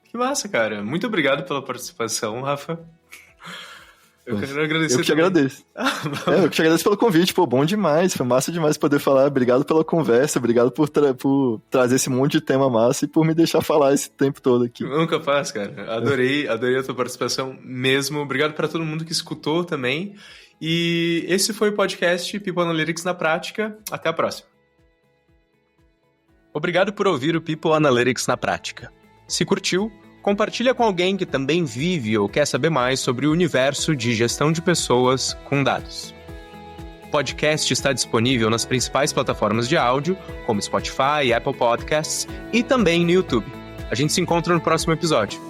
Que massa, cara. Muito obrigado pela participação, Rafa. Eu quero agradecer.
Eu que te agradeço. Eu que te agradeço pelo convite, bom demais, foi massa demais poder falar, obrigado pela conversa, obrigado por trazer esse monte de tema massa e por me deixar falar esse tempo todo aqui.
Nunca faz, cara. Adorei a tua participação mesmo, obrigado para todo mundo que escutou também, e esse foi o podcast People Analytics na Prática, até a próxima. Obrigado por ouvir o People Analytics na Prática. Se curtiu, compartilha com alguém que também vive ou quer saber mais sobre o universo de gestão de pessoas com dados. O podcast está disponível nas principais plataformas de áudio, como Spotify, Apple Podcasts e também no YouTube. A gente se encontra no próximo episódio.